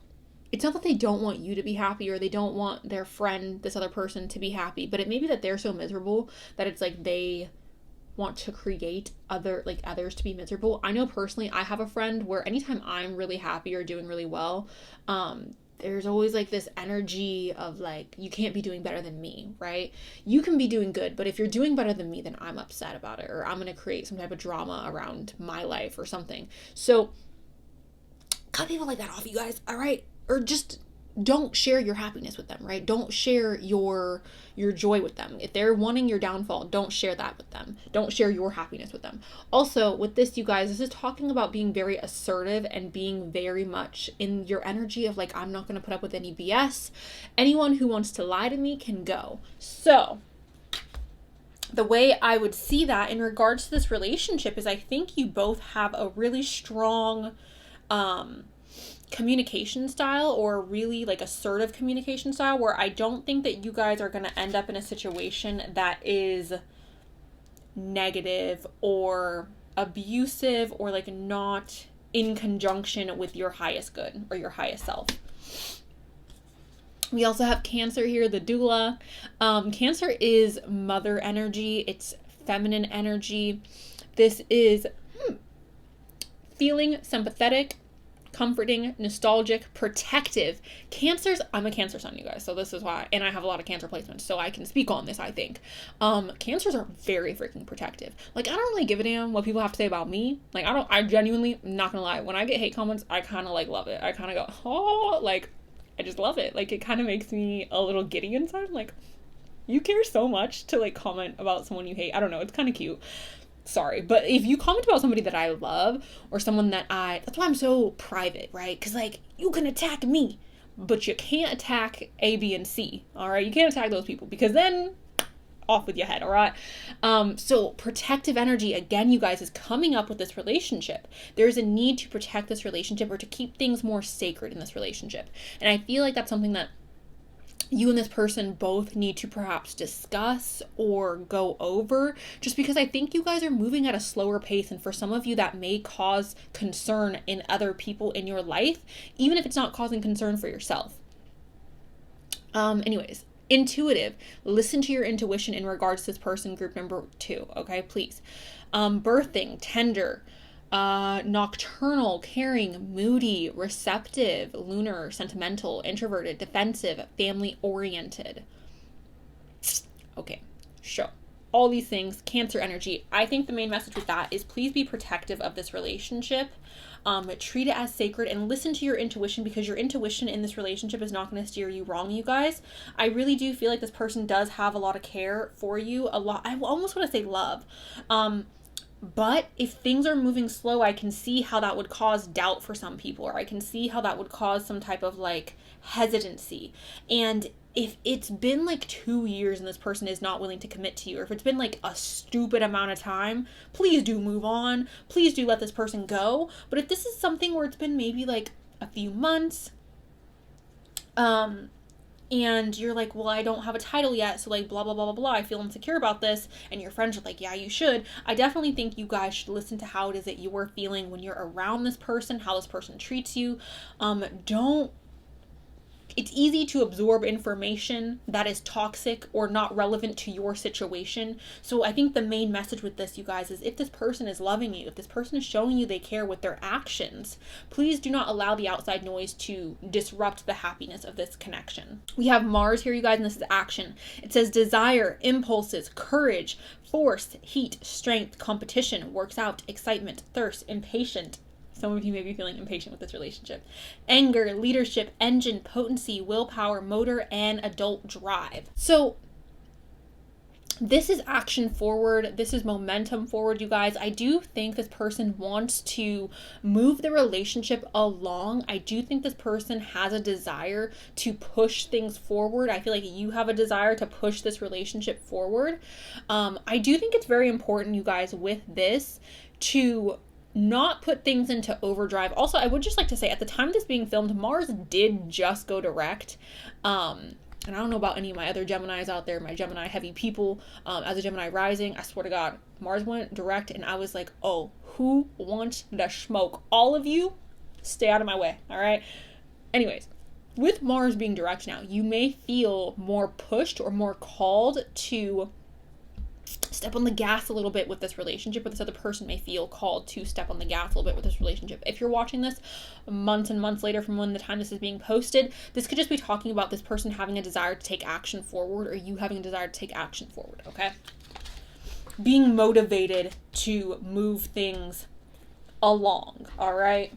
it's not that they don't want you to be happy or they don't want their friend, this other person, to be happy, but it may be that they're so miserable that it's like they want to create others to be miserable. I know personally, I have a friend where anytime I'm really happy or doing really well, there's always like this energy of like, you can't be doing better than me, right? You can be doing good, but if you're doing better than me, then I'm upset about it, or I'm going to create some type of drama around my life or something. So cut people like that off, you guys, all right? Or just don't share your happiness with them, right? Don't share your joy with them. If they're wanting your downfall, don't share that with them. Don't share your happiness with them. Also, with this, you guys, this is talking about being very assertive and being very much in your energy of like, I'm not going to put up with any BS. Anyone who wants to lie to me can go. So the way I would see that in regards to this relationship is I think you both have a really strong communication style, or really like assertive communication style, where I don't think that you guys are going to end up in a situation that is negative or abusive or like not in conjunction with your highest good or your highest self. We also have Cancer here, the doula. Cancer is mother energy. It's feminine energy. This is feeling sympathetic, comforting, nostalgic, protective. I'm a Cancer sun, you guys, so this is why, and I have a lot of Cancer placements, so I can speak on this, I think. Cancers are very freaking protective. Like, I don't really give a damn what people have to say about me. Like, I genuinely, I'm not gonna lie, when I get hate comments, I kind of like love it. I kind of go, oh, like, I just love it. Like, it kind of makes me a little giddy inside. I'm like, you care so much to like comment about someone you hate. I don't know, it's kind of cute. Sorry, but if you comment about somebody that I love or someone that's why I'm so private, right? Because like, you can attack me, but you can't attack A, B, and C, all right? You can't attack those people, because then off with your head, all right? So protective energy, again, you guys, is coming up with this relationship. There's a need to protect this relationship or to keep things more sacred in this relationship. And I feel like that's something that you and this person both need to perhaps discuss or go over, just because I think you guys are moving at a slower pace, and for some of you that may cause concern in other people in your life, even if it's not causing concern for yourself. Anyways, intuitive. Listen to your intuition in regards to this person, group number 2, okay, please. Birthing, tender, nocturnal, caring, moody, receptive, lunar, sentimental, introverted, defensive, family oriented. Okay, sure. All these things, Cancer energy. I think the main message with that is please be protective of this relationship. Treat it as sacred and listen to your intuition, because your intuition in this relationship is not going to steer you wrong, you guys. I really do feel like this person does have a lot of care for you, a lot. I almost want to say love. But if things are moving slow, I can see how that would cause doubt for some people, or I can see how that would cause some type of like hesitancy. And if it's been like 2 years and this person is not willing to commit to you, or if it's been like a stupid amount of time, please do move on. Please do let this person go. But if this is something where it's been maybe like a few months, and you're like, well, I don't have a title yet, so like blah blah blah blah blah, I feel insecure about this, and your friends are like, yeah, you should. I definitely think you guys should listen to how it is that you're feeling when you're around this person, how this person treats you. Don't It's easy to absorb information that is toxic or not relevant to your situation. So I think the main message with this, you guys, is if this person is loving you, if this person is showing you they care with their actions, please do not allow the outside noise to disrupt the happiness of this connection. We have Mars here, you guys, and this is action. It says desire, impulses, courage, force, heat, strength, competition, works out, excitement, thirst, impatient. Some of you may be feeling impatient with this relationship. Anger, leadership, engine, potency, willpower, motor, and adult drive. So this is action forward. This is momentum forward, you guys. I do think this person wants to move the relationship along. I do think this person has a desire to push things forward. I feel like you have a desire to push this relationship forward. I do think it's very important, you guys, with this to not put things into overdrive. Also, I would just like to say, at the time of this being filmed, Mars did just go direct. And I don't know about any of my other Geminis out there, my Gemini heavy people. As a Gemini rising, I swear to God, Mars went direct, and I was like, oh, who wants the smoke? All of you, stay out of my way, all right? Anyways, with Mars being direct now, you may feel more pushed or more called to step on the gas a little bit with this relationship, or this other person may feel called to step on the gas a little bit with this relationship. If you're watching this months and months later from when the time this is being posted, this could just be talking about this person having a desire to take action forward, or you having a desire to take action forward, okay? Being motivated to move things along, all right?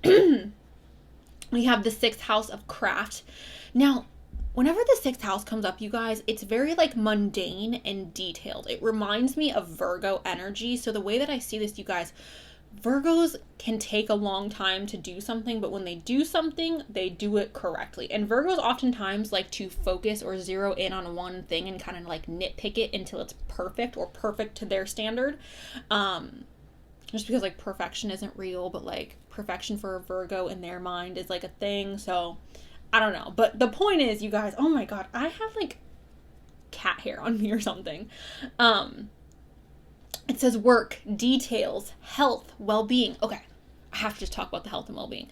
We have the 6th house of craft. Now, whenever the 6th house comes up, you guys, it's very like mundane and detailed. It reminds me of Virgo energy. So the way that I see this, you guys, Virgos can take a long time to do something, but when they do something, they do it correctly. And Virgos oftentimes like to focus or zero in on one thing and kind of like nitpick it until it's perfect, or perfect to their standard. Just because like perfection isn't real, but like perfection for a Virgo in their mind is like a thing. So I don't know. But the point is, you guys, oh my God, I have like cat hair on me or something. It says work, details, health, well-being. Okay, I have to just talk about the health and well-being.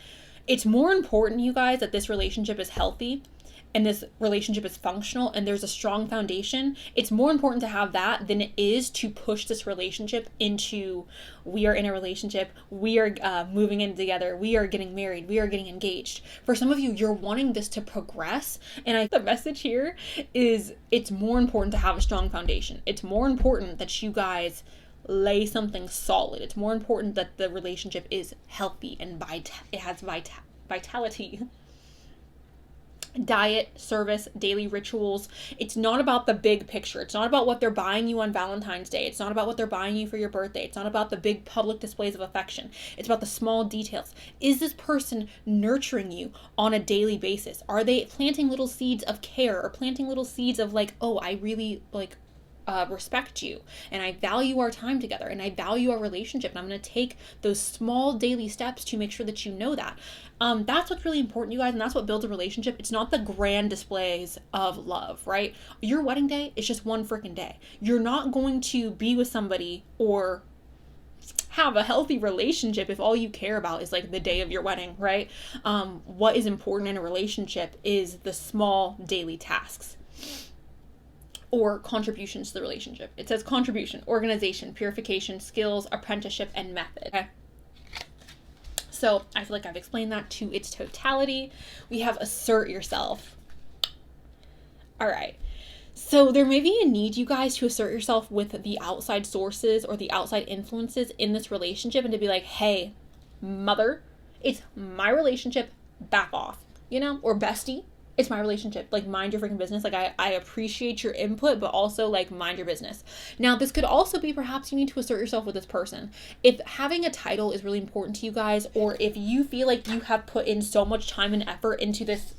It's more important, you guys, that this relationship is healthy and this relationship is functional and there's a strong foundation. It's more important to have that than it is to push this relationship into, we are in a relationship, we are moving in together, we are getting married, we are getting engaged. For some of you, you're wanting this to progress, and the message here is it's more important to have a strong foundation. It's more important that you guys lay something solid. It's more important that the relationship is healthy and it has vitality. Diet, service, daily rituals. It's not about the big picture. It's not about what they're buying you on Valentine's Day. It's not about what they're buying you for your birthday. It's not about the big public displays of affection. It's about the small details. Is this person nurturing you on a daily basis? Are they planting little seeds of care, or planting little seeds of like, oh, I really like respect you, and I value our time together, and I value our relationship, and I'm going to take those small daily steps to make sure that you know that. That's what's really important, you guys, and that's what builds a relationship. It's not the grand displays of love, right? Your wedding day is just one freaking day. You're not going to be with somebody or have a healthy relationship if all you care about is like the day of your wedding, right? What is important in a relationship is the small daily tasks or contributions to the relationship. It says contribution, organization, purification, skills, apprenticeship, and method. Okay. So I feel like I've explained that to its totality. We have assert yourself. All right. So there may be a need, you guys, to assert yourself with the outside sources or the outside influences in this relationship, and to be like, hey, mother, it's my relationship, back off, you know, or bestie. It's my relationship. Like, mind your freaking business. Like, I appreciate your input, but also, like, mind your business. Now, this could also be perhaps you need to assert yourself with this person. If having a title is really important to you guys, or if you feel like you have put in so much time and effort into this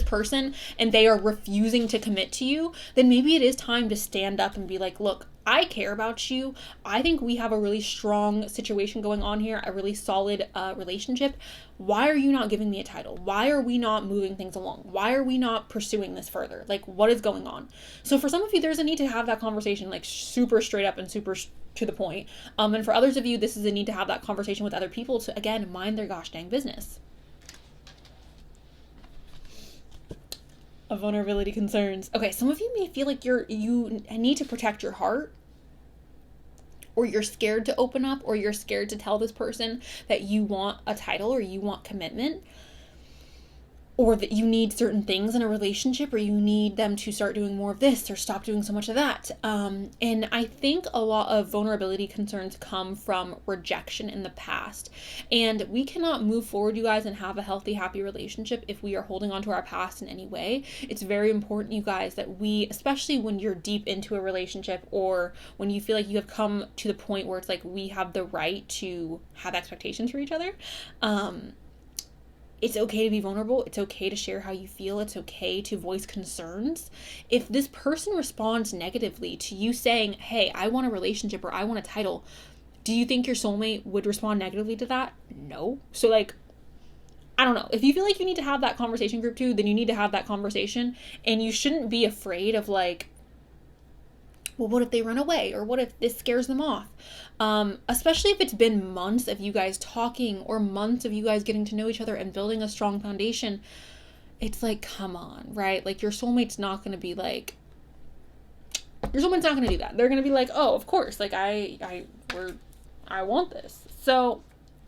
person and they are refusing to commit to you, then maybe it is time to stand up and be like, look, I care about you. I think we have a really strong situation going on here, a really solid relationship. Why are you not giving me a title? Why are we not moving things along? Why are we not pursuing this further? Like, what is going on? So for some of you, there's a need to have that conversation, like, super straight up and super to the point. And for others of you, this is a need to have that conversation with other people to, again, mind their gosh dang business. Of vulnerability concerns. Okay, some of you may feel like you need to protect your heart, or you're scared to open up, or you're scared to tell this person that you want a title or you want commitment, or that you need certain things in a relationship, or you need them to start doing more of this or stop doing so much of that. And I think a lot of vulnerability concerns come from rejection in the past. And we cannot move forward, you guys, and have a healthy, happy relationship if we are holding on to our past in any way. It's very important, you guys, that we, especially when you're deep into a relationship, or when you feel like you have come to the point where it's like we have the right to have expectations for each other, it's okay to be vulnerable. It's okay to share how you feel. It's okay to voice concerns. If this person responds negatively to you saying, hey, I want a relationship or I want a title, do you think your soulmate would respond negatively to that? No. So, like, I don't know. If you feel like you need to have that conversation group too, then you need to have that conversation. And you shouldn't be afraid of, like, well, what if they run away? Or what if this scares them off? Especially if it's been months of you guys talking, or months of you guys getting to know each other and building a strong foundation. It's like, come on, right? Like, your soulmate's not going to be like, your soulmate's not going to do that. They're going to be like, oh, of course, like, I want this. So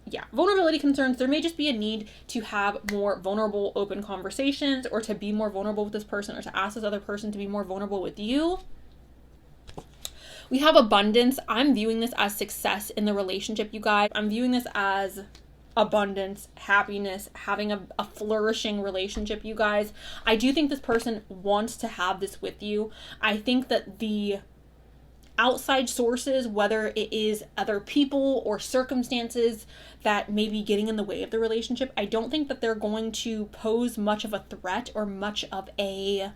yeah, vulnerability concerns. There may just be a need to have more vulnerable, open conversations, or to be more vulnerable with this person, or to ask this other person to be more vulnerable with you. We have abundance. I'm viewing this as success in the relationship, you guys. I'm viewing this as abundance, happiness, having a flourishing relationship, you guys. I do think this person wants to have this with you. I think that the outside sources, whether it is other people or circumstances that may be getting in the way of the relationship, I don't think that they're going to pose much of a threat or much of a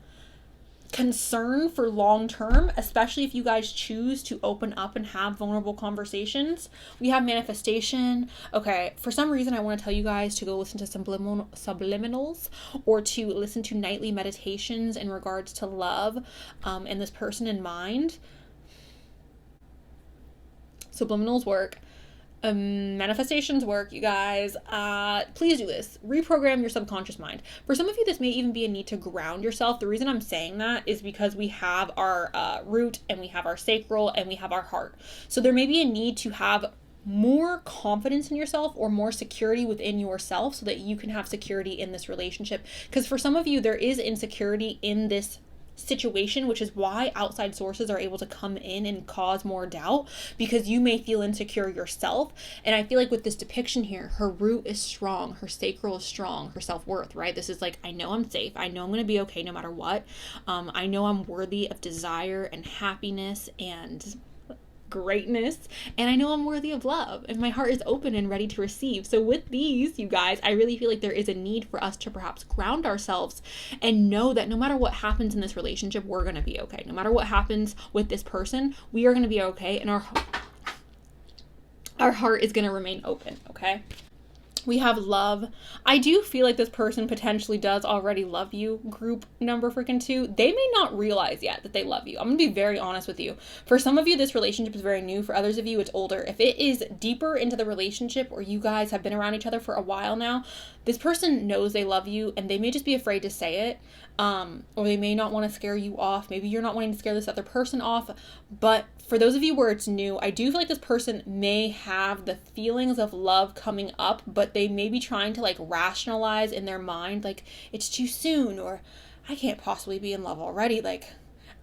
concern for long term, especially if you guys choose to open up and have vulnerable conversations. We have manifestation. Okay, for some reason I want to tell you guys to go listen to subliminals, or to listen to nightly meditations in regards to love, and this person in mind. Subliminals work. Manifestations work, you guys. Please do this. Reprogram your subconscious mind. For some of you, this may even be a need to ground yourself. The reason I'm saying that is because we have our root, and we have our sacral, and we have our heart. So there may be a need to have more confidence in yourself, or more security within yourself, so that you can have security in this relationship. Because for some of you, there is insecurity in this situation, which is why outside sources are able to come in and cause more doubt, because you may feel insecure yourself. And I feel like with this depiction here, her root is strong, her sacral is strong, her self-worth, right? This is like, I know I'm safe, I know I'm going to be okay no matter what. I know I'm worthy of desire and happiness and greatness, and I know I'm worthy of love, and my heart is open and ready to receive. So with these, you guys, I really feel like there is a need for us to perhaps ground ourselves and know that no matter what happens in this relationship, we're going to be okay. No matter what happens with this person, we are going to be okay, and our heart is going to remain open, okay? We have love. I do feel like this person potentially does already love you, group number freaking 2. They may not realize yet that they love you. I'm going to be very honest with you. For some of you, this relationship is very new. For others of you, it's older. If it is deeper into the relationship, or you guys have been around each other for a while now, this person knows they love you, and they may just be afraid to say it. Or they may not want to scare you off. Maybe you're not wanting to scare this other person off. But for those of you where it's new, I do feel like this person may have the feelings of love coming up, but they may be trying to like rationalize in their mind, like, it's too soon, or I can't possibly be in love already. Like,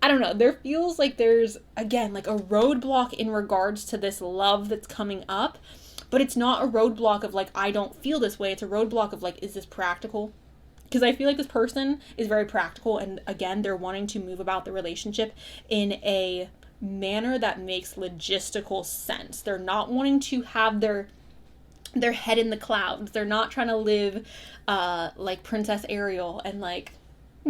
I don't know. There feels like there's, again, like a roadblock in regards to this love that's coming up. But it's not a roadblock of like, I don't feel this way. It's a roadblock of like, is this practical? Because I feel like this person is very practical, and again, they're wanting to move about the relationship in a manner that makes logistical sense. They're not wanting to have their head in the clouds. They're not trying to live like Princess Ariel and like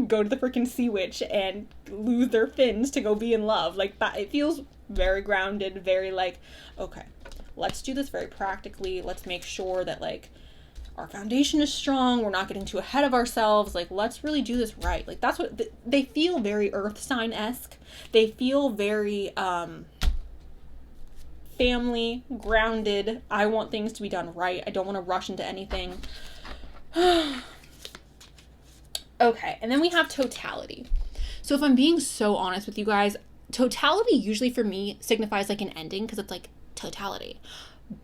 go to the freaking sea witch and lose their fins to go be in love. Like that, it feels very grounded, very like, okay, let's do this very practically. Let's make sure that like our foundation is strong. We're not getting too ahead of ourselves. Like, let's really do this right. Like, that's what they feel very earth sign-esque. They feel very family, grounded. I want things to be done right. I don't want to rush into anything. Okay, and then we have totality. So if I'm being so honest with you guys, totality usually for me signifies like an ending, because it's like totality.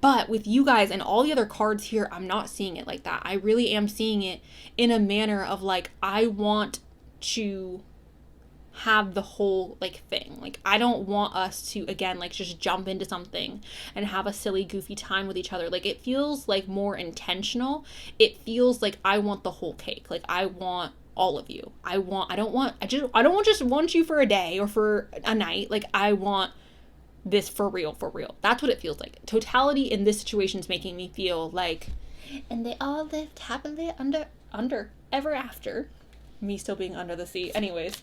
But with you guys and all the other cards here, I'm not seeing it like that. I really am seeing it in a manner of like, I want to have the whole like thing. Like, I don't want us to, again, like just jump into something and have a silly, goofy time with each other. Like, it feels like more intentional. It feels like I want the whole cake. Like, I want all of you. I don't just want you for a day or for a night. Like, I want this for real. That's what it feels like. Totality in this situation is making me feel like, and they all lived happily under ever after. Me still being under the sea. Anyways,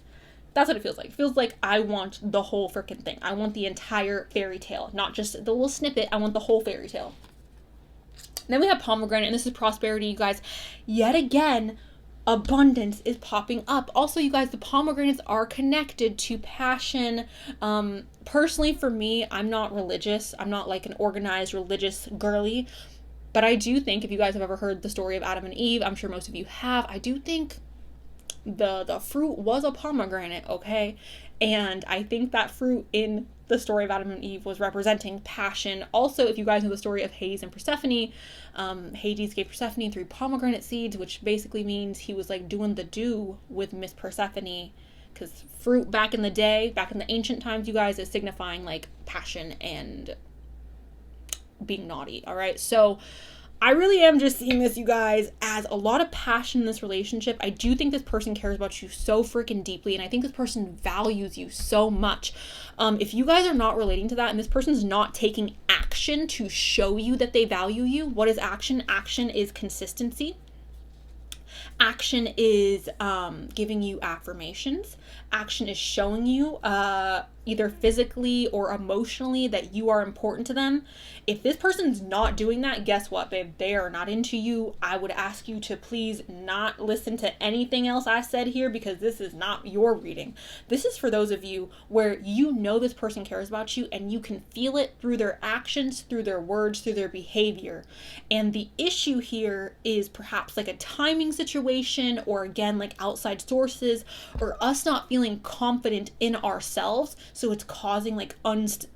that's what it feels like. It feels like I want the whole freaking thing. I want the entire fairy tale, not just the little snippet. I want the whole fairy tale. Then we have pomegranate, and this is prosperity, you guys. Yet again, abundance is popping up. Also, you guys, the pomegranates are connected to passion. Personally, for me, I'm not religious. I'm not like an organized religious girly. But I do think, if you guys have ever heard the story of Adam and Eve, I'm sure most of you have, I do think the fruit was a pomegranate, okay? And I think that fruit in the story of Adam and Eve was representing passion. Also, if you guys know the story of Hades and Persephone, Hades gave Persephone 3 pomegranate seeds, which basically means he was like doing the do with Miss Persephone, because fruit back in the day, back in the ancient times, you guys, is signifying like passion and being naughty, all right? So I really am just seeing this, you guys, as a lot of passion in this relationship. I do think this person cares about you so freaking deeply, and I think this person values you so much. If you guys are not relating to that, and this person's not taking action to show you that they value you, what is action? Action is consistency. Action is giving you affirmations. Action is showing you either physically or emotionally that you are important to them. If this person's not doing that, guess what, babe? They are not into you. I would ask you to please not listen to anything else I said here, because this is not your reading. This is for those of you where you know this person cares about you and you can feel it through their actions, through their words, through their behavior. And the issue here is perhaps like a timing situation, or again, like outside sources, or us not feeling confident in ourselves. So it's causing like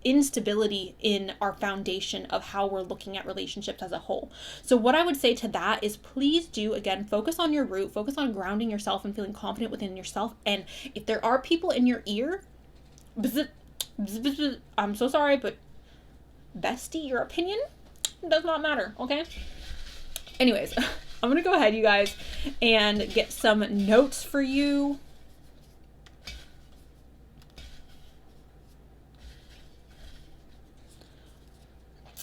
instability in our foundation of how we're looking at relationships as a whole. So what I would say to that is, please do, again, focus on your root, focus on grounding yourself and feeling confident within yourself. And if there are people in your ear, I'm so sorry, but bestie, your opinion does not matter, okay? Anyways, I'm gonna go ahead, you guys, and get some notes for you.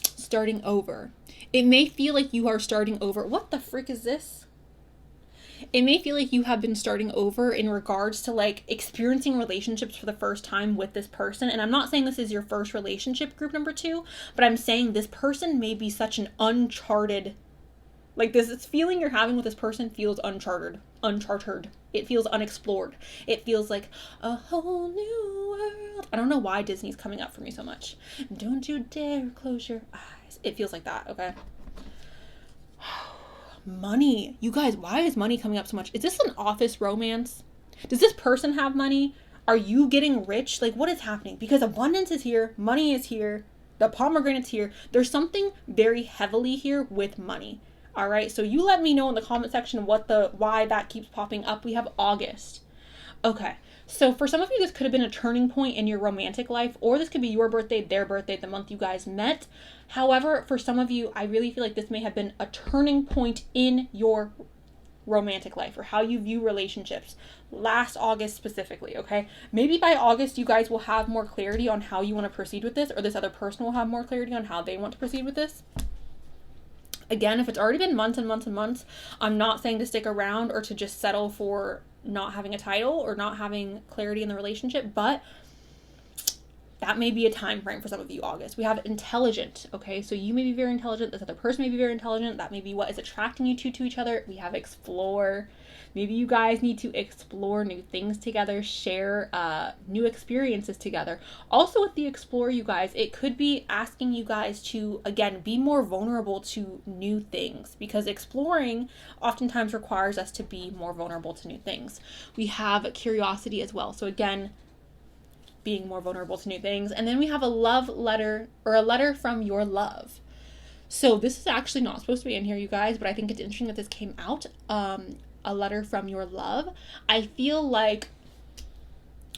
Starting over. It may feel like you are starting over. What the frick is this? It may feel like you have been starting over in regards to like experiencing relationships for the first time with this person. And I'm not saying this is your first relationship, group number 2, but I'm saying this person may be such an uncharted, like this feeling you're having with this person feels uncharted. It feels unexplored. It feels like a whole new world. I don't know why Disney's coming up for me so much. Don't you dare close your eyes. It feels like that, okay? Money. You guys, why is money coming up so much? Is this an office romance? Does this person have money? Are you getting rich? Like, what is happening? Because abundance is here. Money is here. The pomegranate's here. There's something very heavily here with money. All right, so you let me know in the comment section why that keeps popping up. We have August. Okay, So for some of you, this could have been a turning point in your romantic life, or this could be your birthday, their birthday, the month you guys met. However, for some of you, I really feel like this may have been a turning point in your romantic life or how you view relationships last August specifically, okay? Maybe by August, you guys will have more clarity on how you want to proceed with this, or this other person will have more clarity on how they want to proceed with this. Again, if it's already been months and months and months, I'm not saying to stick around or to just settle for not having a title or not having clarity in the relationship, but that may be a time frame for some of you, August. We have intelligent, okay? So you may be very intelligent. This other person may be very intelligent. That may be what is attracting you to each other. We have explore. Maybe you guys need to explore new things together, share new experiences together. Also with the explore, you guys, it could be asking you guys to, again, be more vulnerable to new things, because exploring oftentimes requires us to be more vulnerable to new things. We have curiosity as well. So again, being more vulnerable to new things. And then we have a love letter, or a letter from your love. So this is actually not supposed to be in here, you guys, but I think it's interesting that this came out. A letter from your love. I feel like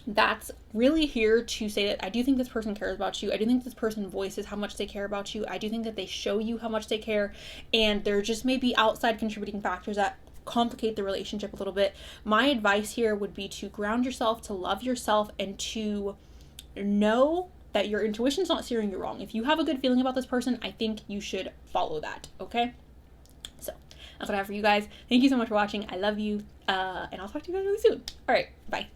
that's really here to say that I do think this person cares about you. I do think this person voices how much they care about you. I do think that they show you how much they care, and there just may be outside contributing factors that complicate the relationship a little bit. My advice here would be to ground yourself, to love yourself, and to know that your intuition's not steering you wrong. If you have a good feeling about this person, I think you should follow that, okay? So that's what I have for you guys. Thank you so much for watching. I love you, and I'll talk to you guys really soon. All right, bye.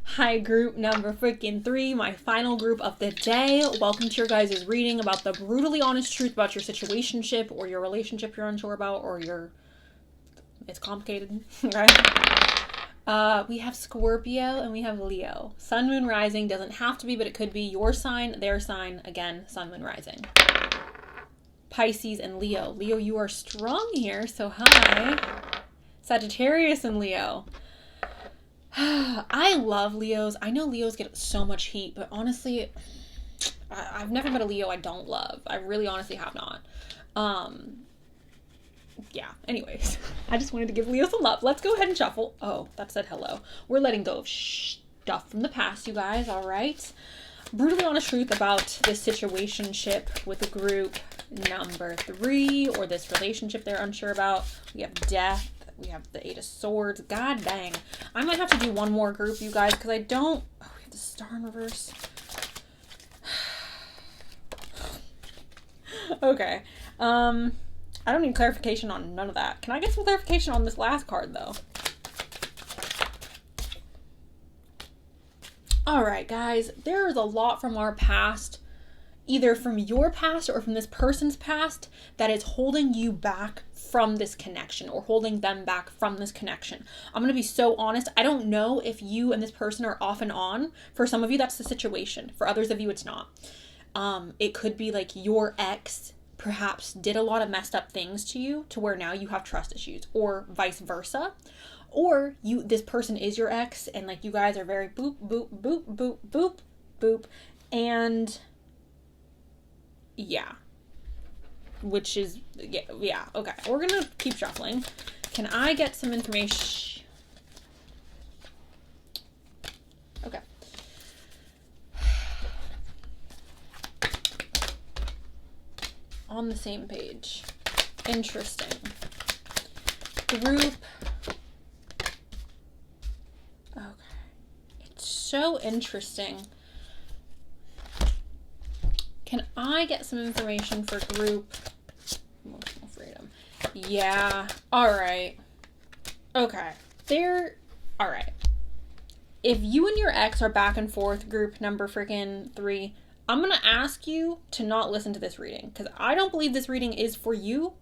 Hi, group number freaking 3, my final group of the day. Welcome to your guys' reading about the brutally honest truth about your situationship or your relationship you're unsure about, or it's complicated, right? We have Scorpio and we have Leo. Sun, moon, rising doesn't have to be, but it could be your sign, their sign. Again, sun, moon, rising. Pisces and Leo. Leo, you are strong here, so hi. Sagittarius and Leo. I love Leos. I know Leos get so much heat, but honestly, I've never met a Leo I don't love. I really honestly have not. Yeah, anyways, I just wanted to give Leo some love. Let's go ahead and shuffle. Oh, that said hello. We're letting go of stuff from the past, you guys, all right? Brutally honest truth about this situationship with the group number 3, or this relationship they're unsure about. We have death. We have the 8 of Swords. God dang. I might have to do one more group, you guys, because I don't... Oh, we have the Star in reverse. Okay. I don't need clarification on none of that. Can I get some clarification on this last card, though? All right, guys. There is a lot from our past, either from your past or from this person's past, that is holding you back from this connection, or holding them back from this connection. I'm going to be so honest. I don't know if you and this person are off and on. For some of you, that's the situation. For others of you, it's not. It could be like your ex perhaps did a lot of messed up things to you to where now you have trust issues, or vice versa. Or this person is your ex and like you guys are very boop, boop, boop, boop, boop, boop. And yeah, which is, yeah, okay. We're going to keep shuffling. Can I get some information? Okay. On the same page. Interesting. Group. Okay. It's so interesting. Can I get some information for group? Emotional freedom. Yeah. All right. Okay. All right. If you and your ex are back and forth, group number freaking 3, I'm going to ask you to not listen to this reading, because I don't believe this reading is for you.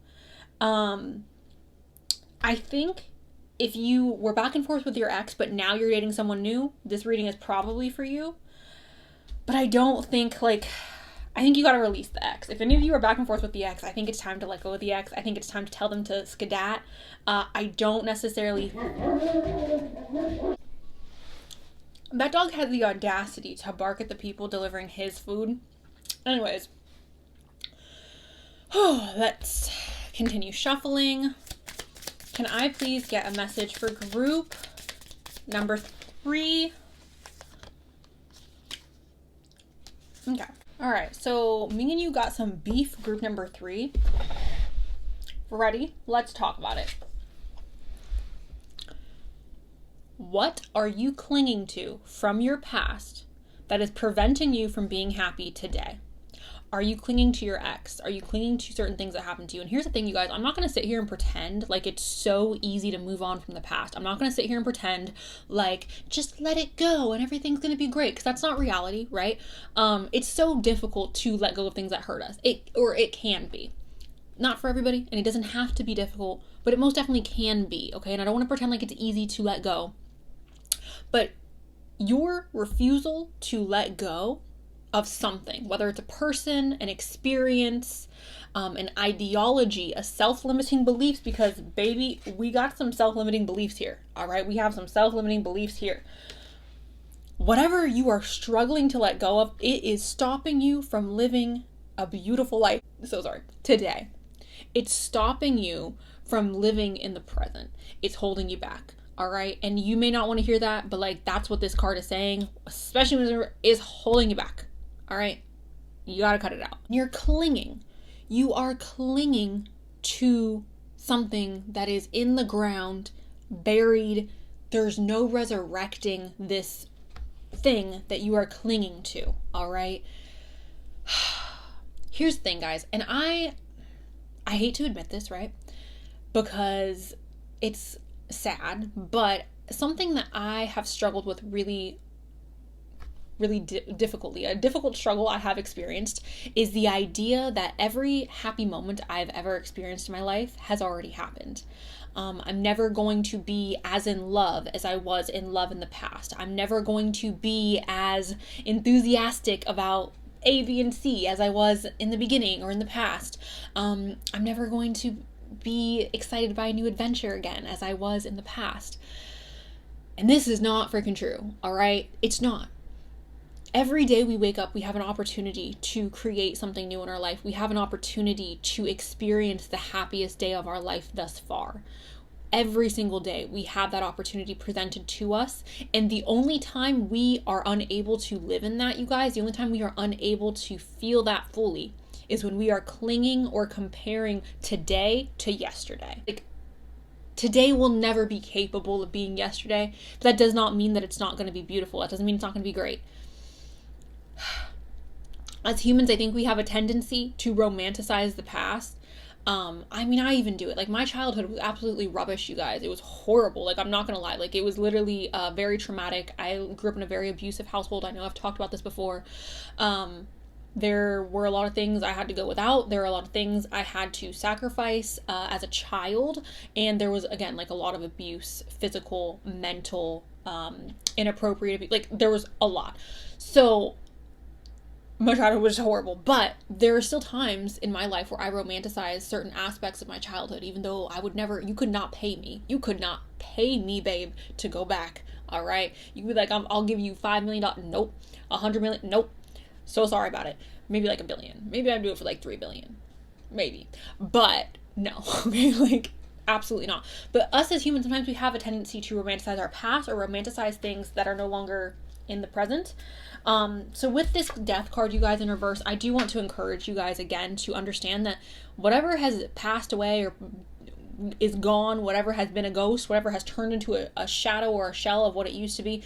I think if you were back and forth with your ex, but now you're dating someone new, this reading is probably for you. But I don't think, I think you got to release the ex. If any of you are back and forth with the ex, I think it's time to let go of the ex. I think it's time to tell them to skedat. I don't necessarily... That dog had the audacity to bark at the people delivering his food. Anyways. Let's continue shuffling. Can I please get a message for group number 3 Okay. All right. So me and you got some beef, group number 3. Ready? Let's talk about it. What are you clinging to from your past that is preventing you from being happy today? Are you clinging to your ex? Are you clinging to certain things that happened to you? And here's the thing, you guys, I'm not going to sit here and pretend like it's so easy to move on from the past. I'm not going to sit here and pretend like just let it go and everything's going to be great, because that's not reality, right? It's so difficult to let go of things that hurt us. It can be. Not for everybody, and it doesn't have to be difficult, but it most definitely can be, okay? And I don't want to pretend like it's easy to let go. But your refusal to let go of something, whether it's a person, an experience, an ideology, a self-limiting beliefs, because baby, we got some self-limiting beliefs here, all right? We have some self-limiting beliefs here. Whatever you are struggling to let go of, it is stopping you from living a beautiful life. Today. It's stopping you from living in the present. It's holding you back. All right. And you may not want to hear that, but like, that's what this card is saying, especially when it is holding you back. All right. You got to cut it out. You're clinging. You are clinging to something that is in the ground, buried. There's no resurrecting this thing that you are clinging to. All right. Here's the thing, guys. And I hate to admit this, right? Because it's sad, but something that I have struggled with really difficultly, a difficult struggle I have experienced, is the idea that every happy moment I've ever experienced in my life has already happened. I'm never going to be as in love as I was in love in the past. I'm never going to be as enthusiastic about A, B, and C as I was in the beginning or in the past. I'm never going to be excited by a new adventure again as I was in the past. And this is not freaking true, all right? It's not. Every day we wake up, we have an opportunity to create something new in our life. We have an opportunity to experience the happiest day of our life thus far. Every single day, we have that opportunity presented to us. And the only time we are unable to live in that, you guys, the only time we are unable to feel that fully is when we are clinging or comparing today to yesterday. Like, today will never be capable of being yesterday. But that does not mean that it's not going to be beautiful. That doesn't mean it's not going to be great. As humans, I think we have a tendency to romanticize the past. I even do it. Like, my childhood was absolutely rubbish, you guys. It was horrible. Like, I'm not gonna lie. Like, it was literally very traumatic. I grew up in a very abusive household. I know I've talked about this before. There were a lot of things I had to go without. There were a lot of things I had to sacrifice as a child. And there was, again, like, a lot of abuse, physical, mental, inappropriate abuse. Like, there was a lot. So my childhood was horrible, but there are still times in my life where I romanticize certain aspects of my childhood, even though you could not pay me. You could not pay me, babe, to go back. All right. You could be like, I'll give you $5 million. Nope. $100 million. Nope. So sorry about it. Maybe like $1 billion. Maybe I'd do it for like $3 billion. Maybe. But no. Okay. Like, absolutely not. But us as humans, sometimes we have a tendency to romanticize our past or romanticize things that are no longer in the present. So with this death card, you guys, in reverse, I do want to encourage you guys again to understand that whatever has passed away or is gone, whatever has been a ghost, whatever has turned into a shadow or a shell of what it used to be,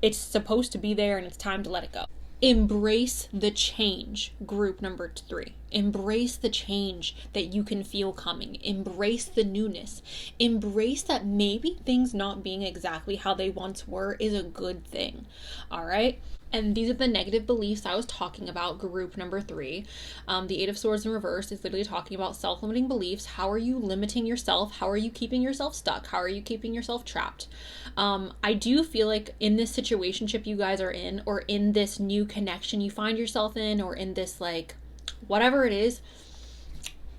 it's supposed to be there and it's time to let it go. Embrace the change, group number 3. Embrace the change that you can feel coming. Embrace the newness. Embrace that maybe things not being exactly how they once were is a good thing. All right? And these are the negative beliefs I was talking about, group number 3. The 8 of Swords in reverse is literally talking about self-limiting beliefs. How are you limiting yourself? How are you keeping yourself stuck? How are you keeping yourself trapped? I do feel like in this situationship you guys are in, or in this new connection you find yourself in, or in this, like, whatever it is,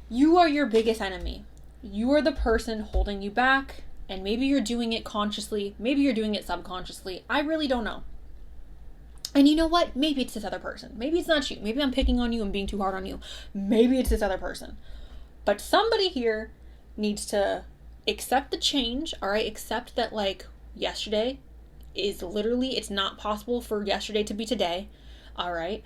you are your biggest enemy. You are the person holding you back, and maybe you're doing it consciously, maybe you're doing it subconsciously. I really don't know. And you know what? Maybe it's this other person. Maybe it's not you. Maybe I'm picking on you and being too hard on you. Maybe it's this other person. But somebody here needs to accept the change, all right? Accept that, like, yesterday is literally, it's not possible for yesterday to be today. All right.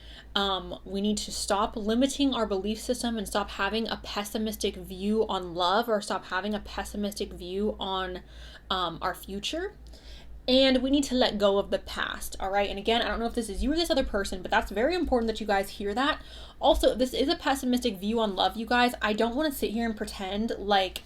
We need to stop limiting our belief system and stop having a pessimistic view on love, or stop having a pessimistic view on our future. And we need to let go of the past. All right. And again, I don't know if this is you or this other person, but that's very important that you guys hear that. Also, if this is a pessimistic view on love, you guys, I don't want to sit here and pretend like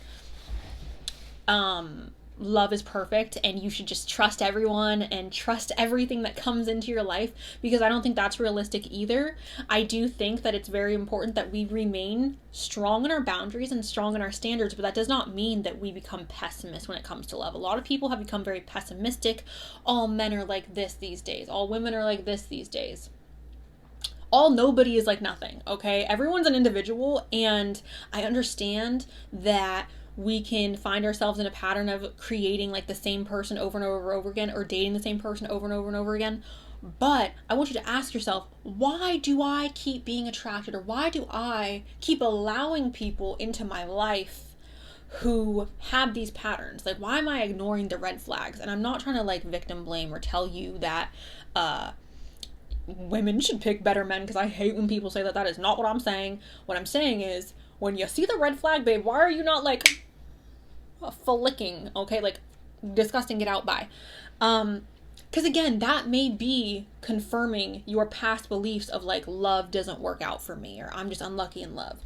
love is perfect and you should just trust everyone and trust everything that comes into your life, because I don't think that's realistic either. I do think that it's very important that we remain strong in our boundaries and strong in our standards, but that does not mean that we become pessimists when it comes to love. A lot of people have become very pessimistic. All men are like this these days. All women are like this these days. All nobody is like nothing, okay? Everyone's an individual, and I understand that we can find ourselves in a pattern of creating like the same person over and over again, or dating the same person over and over again. But I want you to ask yourself, why do I keep being attracted, or why do I keep allowing people into my life who have these patterns? Like, why am I ignoring the red flags? And I'm not trying to like victim blame or tell you that women should pick better men, because I hate when people say that. That is not what I'm saying. What I'm saying is, when you see the red flag, babe, why are you not like flicking, okay, like disgusting, get out by? Because again, that may be confirming your past beliefs of like, love doesn't work out for me, or I'm just unlucky in love.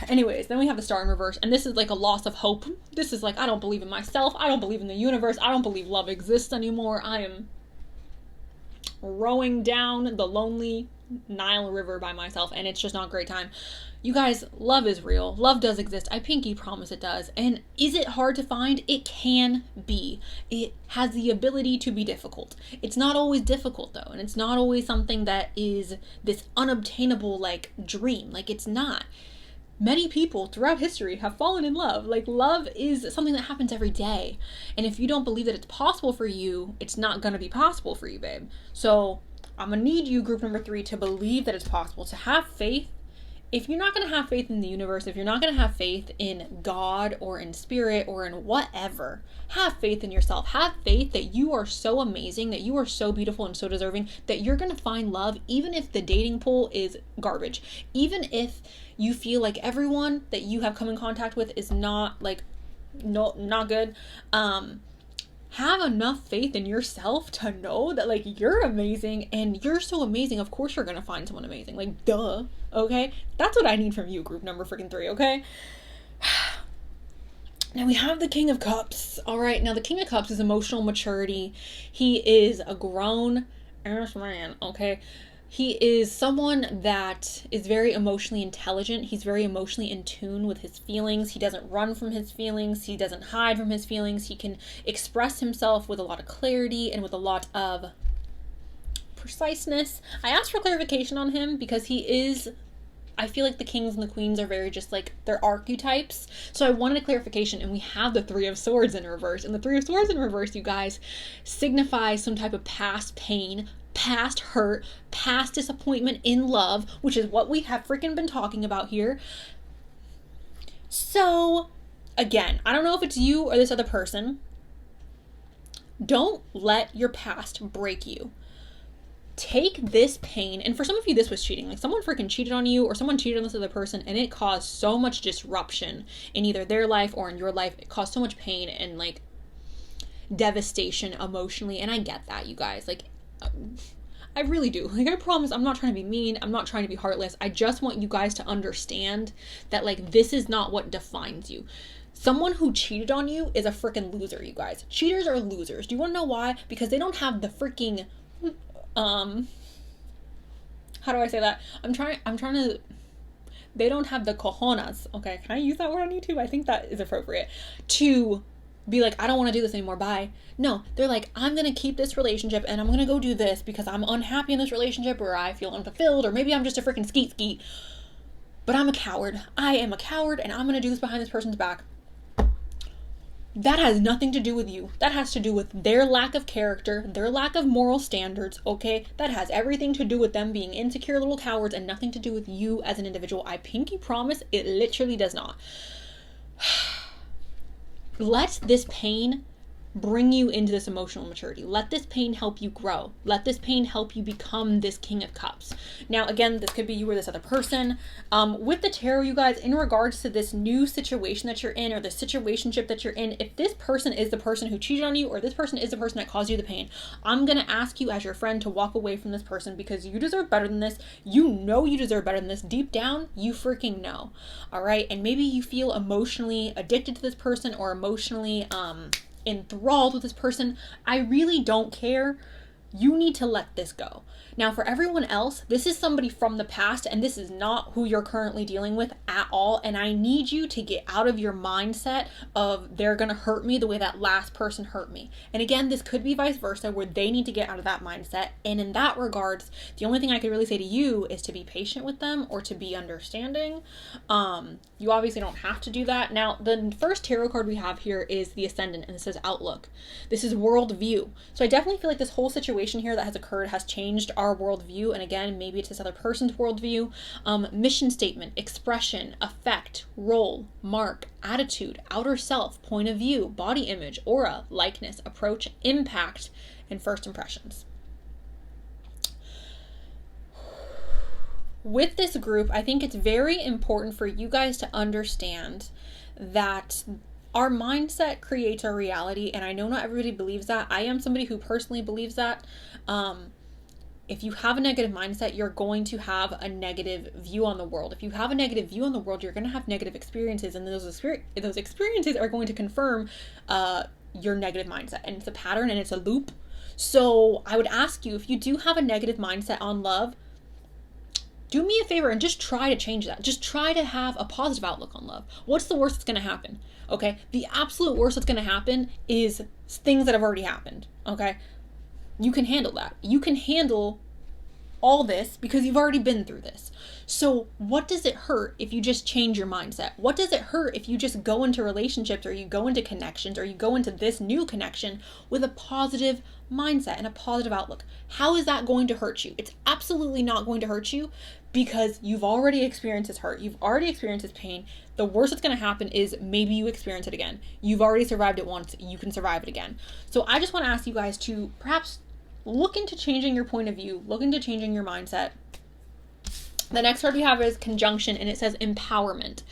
Anyways, then we have the Star in reverse, and this is like a loss of hope. This is like, I don't believe in myself, I don't believe in the universe, I don't believe love exists anymore. I am rowing down the lonely Nile River by myself, and it's just not a great time. You guys, love is real. Love does exist. I pinky promise it does. And is it hard to find? It can be. It has the ability to be difficult. It's not always difficult though, and it's not always something that is this unobtainable like dream. Like, it's not. Many people throughout history have fallen in love. Like, love is something that happens every day. And if you don't believe that it's possible for you, it's not going to be possible for you, babe. So I'm going to need you, group number 3, to believe that it's possible, to have faith. If you're not going to have faith in the universe, if you're not going to have faith in God or in spirit or in whatever, have faith in yourself. Have faith that you are so amazing, that you are so beautiful and so deserving, that you're going to find love, even if the dating pool is garbage. Even if you feel like everyone that you have come in contact with is not like, not good. Have enough faith in yourself to know that like, you're amazing, and you're so amazing, of course you're gonna find someone amazing. Like, duh. Okay, that's what I need from you, group number freaking 3. Okay. Now we have the King of Cups. All right, now the King of Cups is emotional maturity. He is a grown ass man. Okay, he is someone that is very emotionally intelligent. He's very emotionally in tune with his feelings. He doesn't run from his feelings. He doesn't hide from his feelings. He can express himself with a lot of clarity and with a lot of preciseness. I asked for clarification on him because he is, I feel like the kings and the queens are very just like, they're archetypes. So I wanted a clarification, and we have the 3 of Swords in reverse. And the 3 of Swords in reverse, you guys, signifies some type of past pain, past hurt, past disappointment in love, which is what we have freaking been talking about here. So again, I don't know if it's you or this other person. Don't let your past break you. Take this pain, and for some of you this was cheating, like someone freaking cheated on you, or someone cheated on this other person, and it caused so much disruption in either their life or in your life. It caused so much pain and like devastation emotionally, and I get that, you guys. Like, I really do. Like, I promise I'm not trying to be mean, I'm not trying to be heartless. I just want you guys to understand that like, this is not what defines you. Someone who cheated on you is a freaking loser, you guys. Cheaters are losers. Do you want to know why? Because they don't have the freaking how do I say that? I'm trying to, they don't have the cojones, okay, can I use that word on YouTube? I think that is appropriate, to be like, I don't want to do this anymore, bye. No, they're like, I'm gonna keep this relationship, and I'm gonna go do this because I'm unhappy in this relationship, or I feel unfulfilled, or maybe I'm just a freaking skeet, but I'm a coward. I am a coward, and I'm gonna do this behind this person's back. That has nothing to do with you. That has to do with their lack of character, their lack of moral standards, okay? That has everything to do with them being insecure little cowards, and nothing to do with you as an individual. I pinky promise it literally does not. Let this pain bring you into this emotional maturity. Let this pain help you grow. Let this pain help you become this King of Cups. Now, again, this could be you or this other person. With the tarot, you guys, in regards to this new situation that you're in, or the situationship that you're in, if this person is the person who cheated on you, or this person is the person that caused you the pain, I'm going to ask you as your friend to walk away from this person, because you deserve better than this. You know you deserve better than this. Deep down, you freaking know. All right? And maybe you feel emotionally addicted to this person, or emotionally enthralled with this person. I really don't care. You need to let this go. Now, for everyone else, this is somebody from the past, and this is not who you're currently dealing with at all. And I need you to get out of your mindset of they're going to hurt me the way that last person hurt me. And again, this could be vice versa, where they need to get out of that mindset. And in that regards, the only thing I could really say to you is to be patient with them, or to be understanding. You obviously don't have to do that. Now, the first tarot card we have here is the Ascendant, and it says Outlook. This is worldview. So I definitely feel like this whole situation here that has occurred has changed our worldview. And again, maybe it's this other person's worldview. Mission statement, expression, effect, role, mark, attitude, outer self, point of view, body image, aura, likeness, approach, impact, and first impressions. With this group, I think it's very important for you guys to understand that our mindset creates our reality. And I know not everybody believes that. I am somebody who personally believes that. If you have a negative mindset, you're going to have a negative view on the world. If you have a negative view on the world, you're going to have negative experiences, and those experiences are going to confirm your negative mindset. And it's a pattern, and it's a loop. So I would ask you, if you do have a negative mindset on love, do me a favor and just try to change that. Just try to have a positive outlook on love. What's the worst that's going to happen? Okay? The absolute worst that's going to happen is things that have already happened. Okay? You can handle that. You can handle all this because you've already been through this. So what does it hurt if you just change your mindset? What does it hurt if you just go into relationships, or you go into connections, or you go into this new connection with a positive mindset and a positive outlook? How is that going to hurt you? It's absolutely not going to hurt you, because you've already experienced this hurt. You've already experienced this pain. The worst that's going to happen is maybe you experience it again. You've already survived it once. You can survive it again. So I just want to ask you guys to perhaps look into changing your point of view, look into changing your mindset. The next card we have is Conjunction, and it says Empowerment.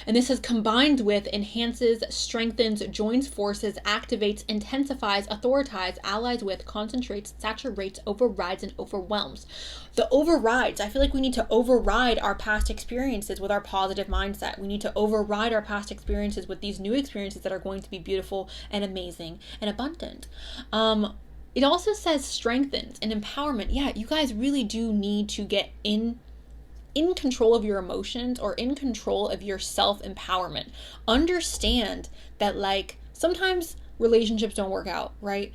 And this is combined with, enhances, strengthens, joins forces, activates, intensifies, authorizes, allies with, concentrates, saturates, overrides, and overwhelms. The overrides, I feel like we need to override our past experiences with our positive mindset. We need to override our past experiences with these new experiences that are going to be beautiful and amazing and abundant. It also says strengthens and empowerment. Yeah, you guys really do need to get in control of your emotions, or in control of your self-empowerment. Understand that, like, sometimes relationships don't work out, right?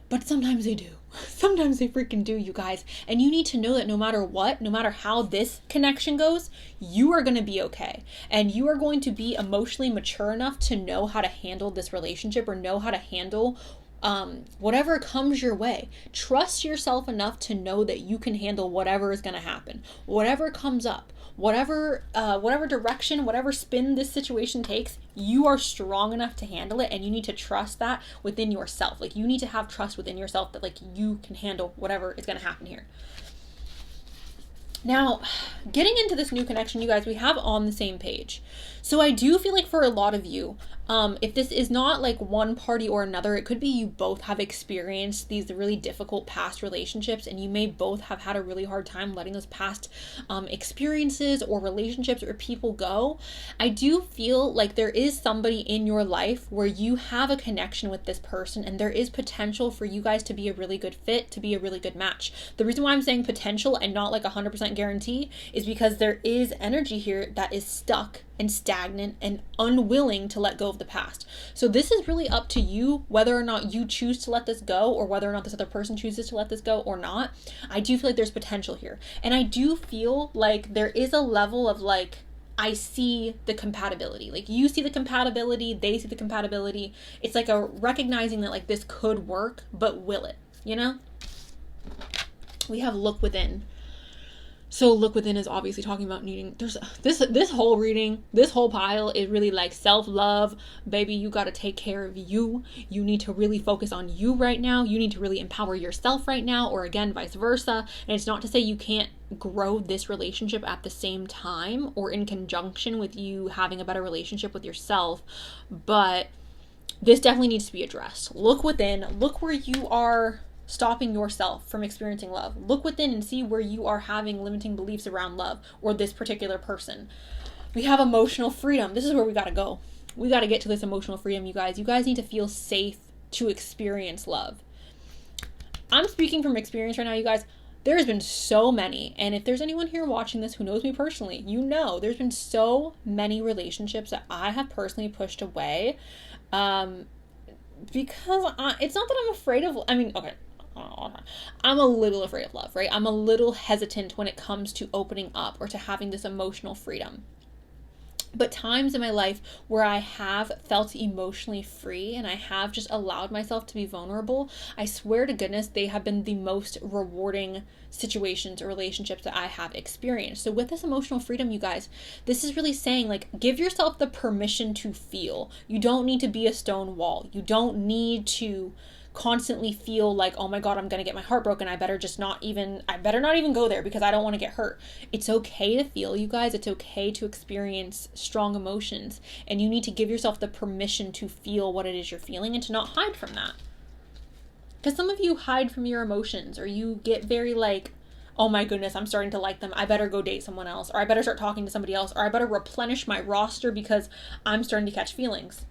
But sometimes they do. Sometimes they freaking do, you guys. And you need to know that no matter what, no matter how this connection goes, you are going to be okay. And you are going to be emotionally mature enough to know how to handle this relationship, or know how to handle whatever comes your way. Trust yourself enough to know that you can handle whatever is going to happen, whatever comes up, whatever direction, whatever spin this situation takes. You are strong enough to handle it, and you need to trust that within yourself. Like, you need to have trust within yourself that, like, you can handle whatever is going to happen here. Now, getting into this new connection, you guys, we have on the same page. So I do feel like for a lot of you, if this is not like one party or another, it could be you both have experienced these really difficult past relationships, and you may both have had a really hard time letting those past experiences or relationships or people go. I do feel like there is somebody in your life where you have a connection with this person, and there is potential for you guys to be a really good fit, to be a really good match. The reason why I'm saying potential and not like 100% guarantee is because there is energy here that is stuck and stagnant and unwilling to let go of the past. So this is really up to you whether or not you choose to let this go, or whether or not this other person chooses to let this go or not. I do feel like there's potential here. And I do feel like there is a level of, like, I see the compatibility. Like, you see the compatibility, they see the compatibility. It's like a recognizing that, like, this could work, but will it? You know? We have Look Within. So look within is obviously talking about needing, there's this whole reading, this whole pile is really like self-love. Baby, you got to take care of you. You need to really focus on you right now. You need to really empower yourself right now, or again, vice versa. And it's not to say you can't grow this relationship at the same time or in conjunction with you having a better relationship with yourself, but this definitely needs to be addressed. Look within, look where you are stopping yourself from experiencing love. Look within and see where you are having limiting beliefs around love or this particular person. We have emotional freedom. This is where we got to go. We got to get to this emotional freedom, you guys. You guys need to feel safe to experience love. I'm speaking from experience right now, you guys. There's been so many, and if there's anyone here watching this who knows me personally, you know there's been so many relationships that I have personally pushed away, because it's not that I'm afraid of, okay, I'm a little afraid of love, right? I'm a little hesitant when it comes to opening up or to having this emotional freedom. But times in my life where I have felt emotionally free and I have just allowed myself to be vulnerable, I swear to goodness, they have been the most rewarding situations or relationships that I have experienced. So with this emotional freedom, you guys, this is really saying, like, give yourself the permission to feel. You don't need to be a stone wall. You don't need to constantly feel like, oh my God, I'm going to get my heart broken. I better not even go there because I don't want to get hurt. It's okay to feel, you guys. It's okay to experience strong emotions, and you need to give yourself the permission to feel what it is you're feeling and to not hide from that. Because some of you hide from your emotions, or you get very like, oh my goodness, I'm starting to like them. I better go date someone else, or I better start talking to somebody else, or I better replenish my roster because I'm starting to catch feelings.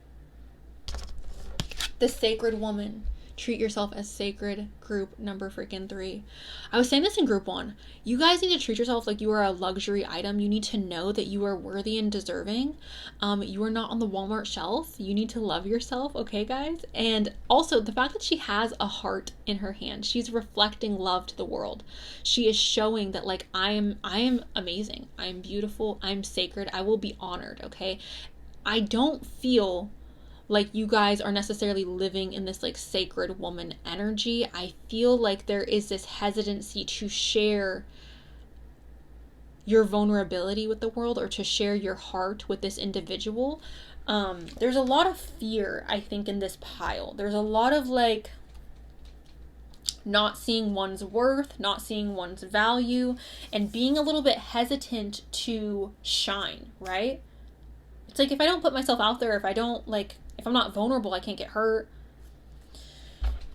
The sacred woman. Treat yourself as sacred, group number freaking 3. I was saying this in group 1. You guys need to treat yourself like you are a luxury item. You need to know that you are worthy and deserving. You are not on the Walmart shelf. You need to love yourself, okay, guys? And also, the fact that she has a heart in her hand, she's reflecting love to the world. She is showing that, like, I am amazing. I am beautiful. I'm sacred. I will be honored, okay? I don't feel like you guys are necessarily living in this like sacred woman energy. I feel like there is this hesitancy to share your vulnerability with the world or to share your heart with this individual. There's a lot of fear, I think, in this pile. There's a lot of like not seeing one's worth, not seeing one's value, and being a little bit hesitant to shine, right? It's like, if I don't put myself out there, if I'm not vulnerable, I can't get hurt.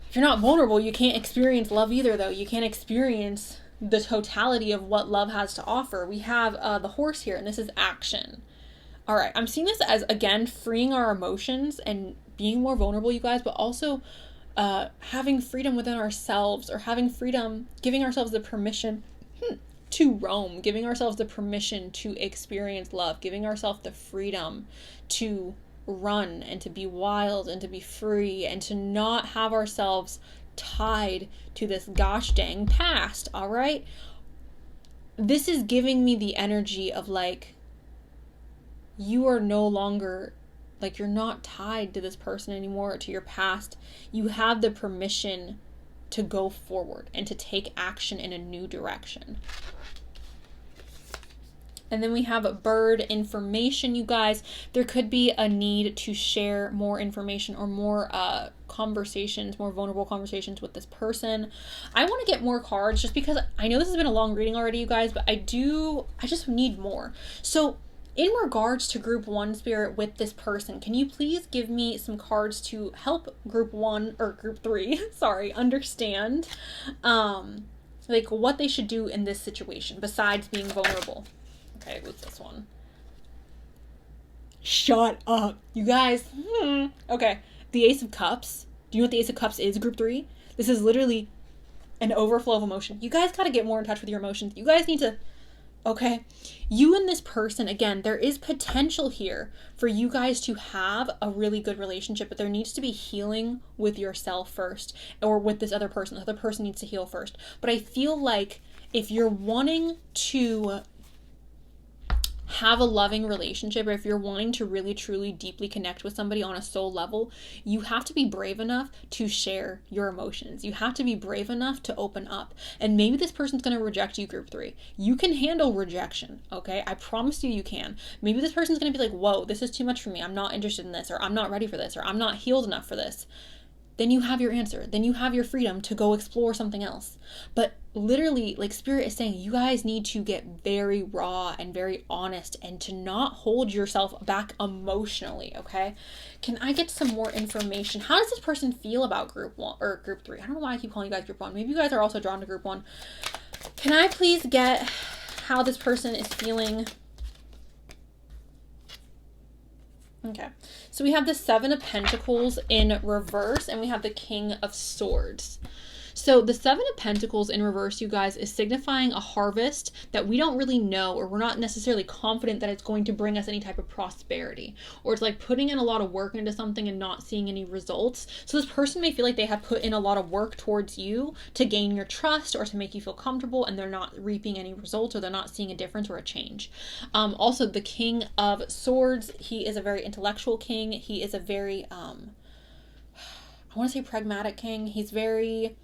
If you're not vulnerable, you can't experience love either, though. You can't experience the totality of what love has to offer. We have the horse here, and this is action. All right, I'm seeing this as, again, freeing our emotions and being more vulnerable, you guys, but also having freedom within ourselves, or having freedom, giving ourselves the permission to roam, giving ourselves the permission to experience love, giving ourselves the freedom to run and to be wild and to be free and to not have ourselves tied to this gosh dang past. All right, this is giving me the energy of like, you are no longer, like, you're not tied to this person anymore, or to your past. You have the permission to go forward and to take action in a new direction. And then we have bird information, you guys. There could be a need to share more information or more conversations, more vulnerable conversations with this person. I want to get more cards just because I know this has been a long reading already, you guys, but I just need more. So in regards to group 1 spirit with this person, can you please give me some cards to help group 1 or group 3, understand like what they should do in this situation besides being vulnerable? Okay, what's this one? Shut up, you guys. Okay, the Ace of Cups. Do you know what the Ace of Cups is, group 3? This is literally an overflow of emotion. You guys gotta get more in touch with your emotions. You guys need to, okay? You and this person, again, there is potential here for you guys to have a really good relationship, but there needs to be healing with yourself first, or with this other person. The other person needs to heal first. But I feel like if you're wanting to have a loving relationship, or if you're wanting to really truly deeply connect with somebody on a soul level, you have to be brave enough to share your emotions. You have to be brave enough to open up. And maybe this person's going to reject you, group 3. You can handle rejection, okay? I promise you can. Maybe this person's going to be like, whoa, this is too much for me. I'm not interested in this, or I'm not ready for this, or I'm not healed enough for this. Then you have your answer. Then you have your freedom to go explore something else. But literally, like, Spirit is saying, you guys need to get very raw and very honest and to not hold yourself back emotionally, okay? Can I get some more information? How does this person feel about group 1 or group 3? I don't know why I keep calling you guys group 1. Maybe you guys are also drawn to group 1. Can I please get how this person is feeling? Okay, so we have the 7 of Pentacles in reverse, and we have the King of Swords. So the 7 of Pentacles in reverse, you guys, is signifying a harvest that we don't really know, or we're not necessarily confident that it's going to bring us any type of prosperity, or it's like putting in a lot of work into something and not seeing any results. So this person may feel like they have put in a lot of work towards you to gain your trust or to make you feel comfortable, and they're not reaping any results, or they're not seeing a difference or a change. Also, the King of Swords, he is a very intellectual king. He is a very, I want to say pragmatic king. He's very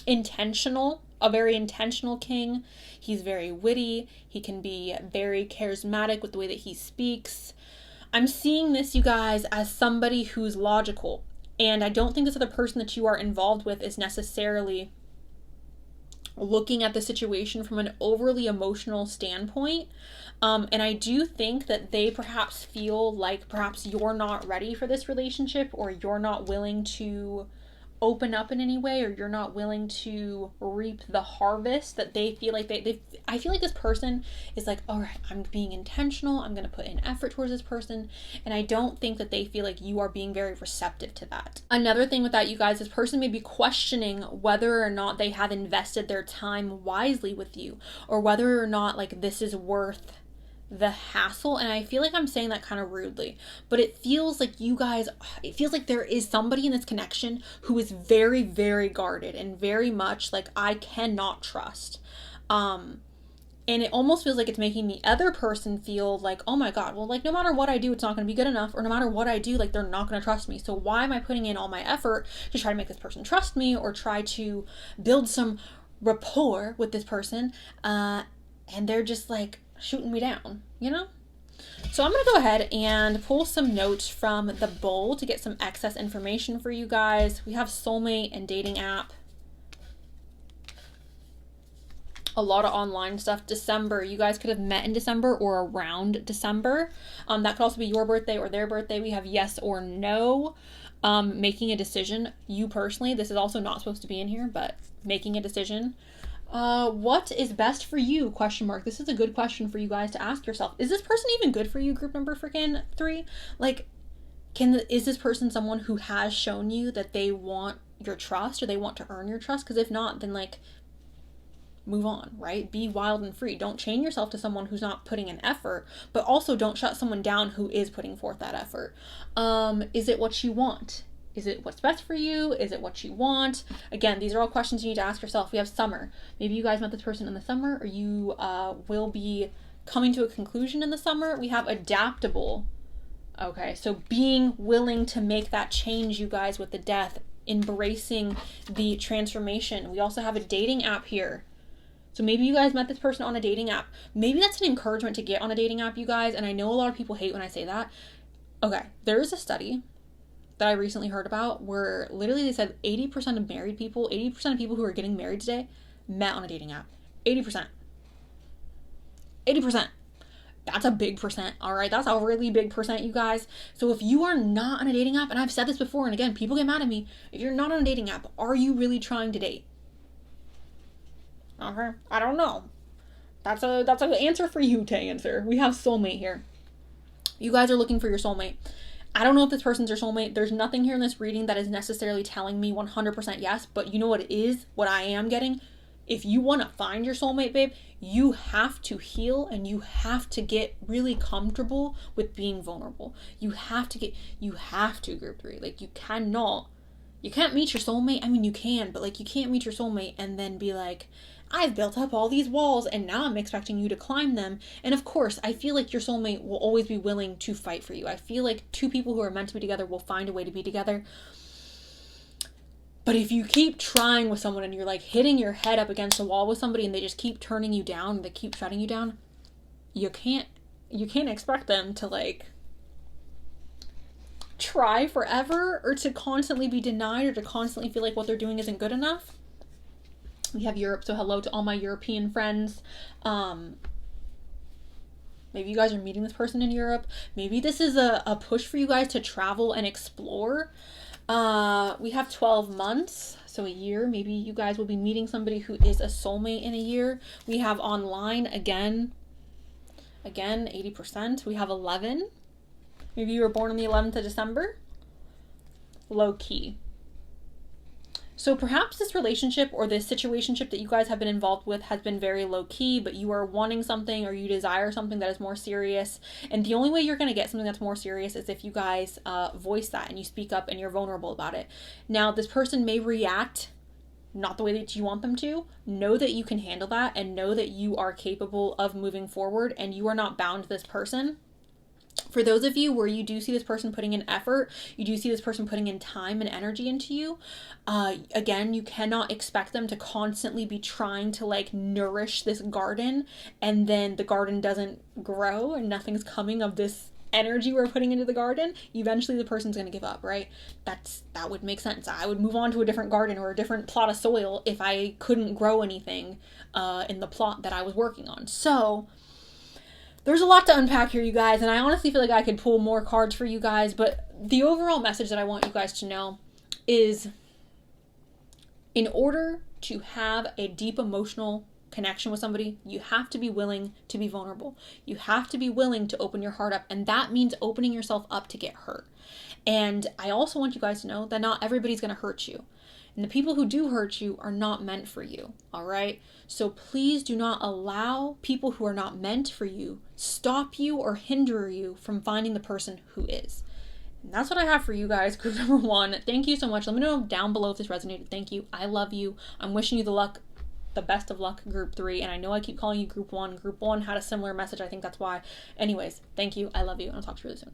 intentional, a very intentional king. He's very witty. He can be very charismatic with the way that he speaks. I'm seeing this, you guys, as somebody who's logical. And I don't think this other person that you are involved with is necessarily looking at the situation from an overly emotional standpoint. And I do think that they perhaps feel like perhaps you're not ready for this relationship, or you're not willing to open up in any way, or you're not willing to reap the harvest that they feel like I feel like this person is like, all right, I'm being intentional, I'm going to put in effort towards this person, and I don't think that they feel like you are being very receptive to that. Another thing with that, you guys, this person may be questioning whether or not they have invested their time wisely with you, or whether or not like this is worth the hassle. And I feel like I'm saying that kind of rudely, but it feels like you guys, it feels like there is somebody in this connection who is very, very guarded and very much like, I cannot trust. And it almost feels like it's making the other person feel like, oh my God, well, like no matter what I do, it's not going to be good enough, or no matter what I do, like they're not going to trust me. So why am I putting in all my effort to try to make this person trust me, or try to build some rapport with this person? And they're just like shooting me down, you know? So I'm going to go ahead and pull some notes from the bowl to get some excess information for you guys. We have soulmate and dating app. A lot of online stuff. December, you guys could have met in December or around December. That could also be your birthday or their birthday. We have yes or no. Making a decision. You personally, this is also not supposed to be in here, but making a decision. What is best for you? Question mark. This is a good question for you guys to ask yourself. Is this person even good for you, group number freaking 3? Like, is this person someone who has shown you that they want your trust, or they want to earn your trust? Because if not, then like, move on, right? Be wild and free. Don't chain yourself to someone who's not putting an effort, but also don't shut someone down who is putting forth that effort. Is it what you want? Is it what's best for you? Is it what you want? Again, these are all questions you need to ask yourself. We have summer. Maybe you guys met this person in the summer, or you will be coming to a conclusion in the summer. We have adaptable. Okay, so being willing to make that change, you guys, with the death, embracing the transformation. We also have a dating app here. So maybe you guys met this person on a dating app. Maybe that's an encouragement to get on a dating app, you guys. And I know a lot of people hate when I say that. Okay, there is a study that I recently heard about where literally they said 80% of married people, 80% of people who are getting married today met on a dating app. 80%. 80%. That's a big percent, all right? That's a really big percent, you guys. So if you are not on a dating app, and I've said this before, and again, people get mad at me, if you're not on a dating app, are you really trying to date? Okay, I don't know. That's an answer for you to answer. We have soulmate here. You guys are looking for your soulmate. I don't know if this person's your soulmate. There's nothing here in this reading that is necessarily telling me 100% yes, but you know what it is? What I am getting? If you want to find your soulmate, babe, you have to heal, and you have to get really comfortable with being vulnerable. You have to, group 3. Like, you can't meet your soulmate. I mean, you can, but like, you can't meet your soulmate and then be like, I've built up all these walls and now I'm expecting you to climb them. And of course, I feel like your soulmate will always be willing to fight for you. I feel like two people who are meant to be together will find a way to be together. But if you keep trying with someone and you're like hitting your head up against a wall with somebody and they just keep turning you down, they keep shutting you down, you can't expect them to like try forever or to constantly be denied or to constantly feel like what they're doing isn't good enough. We have Europe, so hello to all my European friends. Maybe you guys are meeting this person in Europe. Maybe this is a push for you guys to travel and explore. We have 12 months, so a year. Maybe you guys will be meeting somebody who is a soulmate in a year. We have online again 80%. We have 11. Maybe you were born on the 11th of December. Low key. So perhaps this relationship or this situationship that you guys have been involved with has been very low key, but you are wanting something or you desire something that is more serious. And the only way you're going to get something that's more serious is if you guys voice that and you speak up and you're vulnerable about it. Now, this person may react not the way that you want them to. Know that you can handle that and know that you are capable of moving forward and you are not bound to this person. For those of you where you do see this person putting in effort, you do see this person putting in time and energy into you, again, you cannot expect them to constantly be trying to like nourish this garden and then the garden doesn't grow and nothing's coming of this energy we're putting into the garden. Eventually the person's going to give up, right? That would make sense. I would move on to a different garden or a different plot of soil if I couldn't grow anything in the plot that I was working on. So there's a lot to unpack here, you guys, and I honestly feel like I could pull more cards for you guys, but the overall message that I want you guys to know is in order to have a deep emotional connection with somebody, you have to be willing to be vulnerable. You have to be willing to open your heart up, and that means opening yourself up to get hurt. And I also want you guys to know that not everybody's going to hurt you. And the people who do hurt you are not meant for you, all right? So please do not allow people who are not meant for you stop you or hinder you from finding the person who is. And that's what I have for you guys, group number 1. Thank you so much. Let me know down below if this resonated. Thank you. I love you. I'm wishing you the best of luck, group 3. And I know I keep calling you group 1. Group 1 had a similar message. I think that's why. Anyways, thank you. I love you. And I'll talk to you really soon.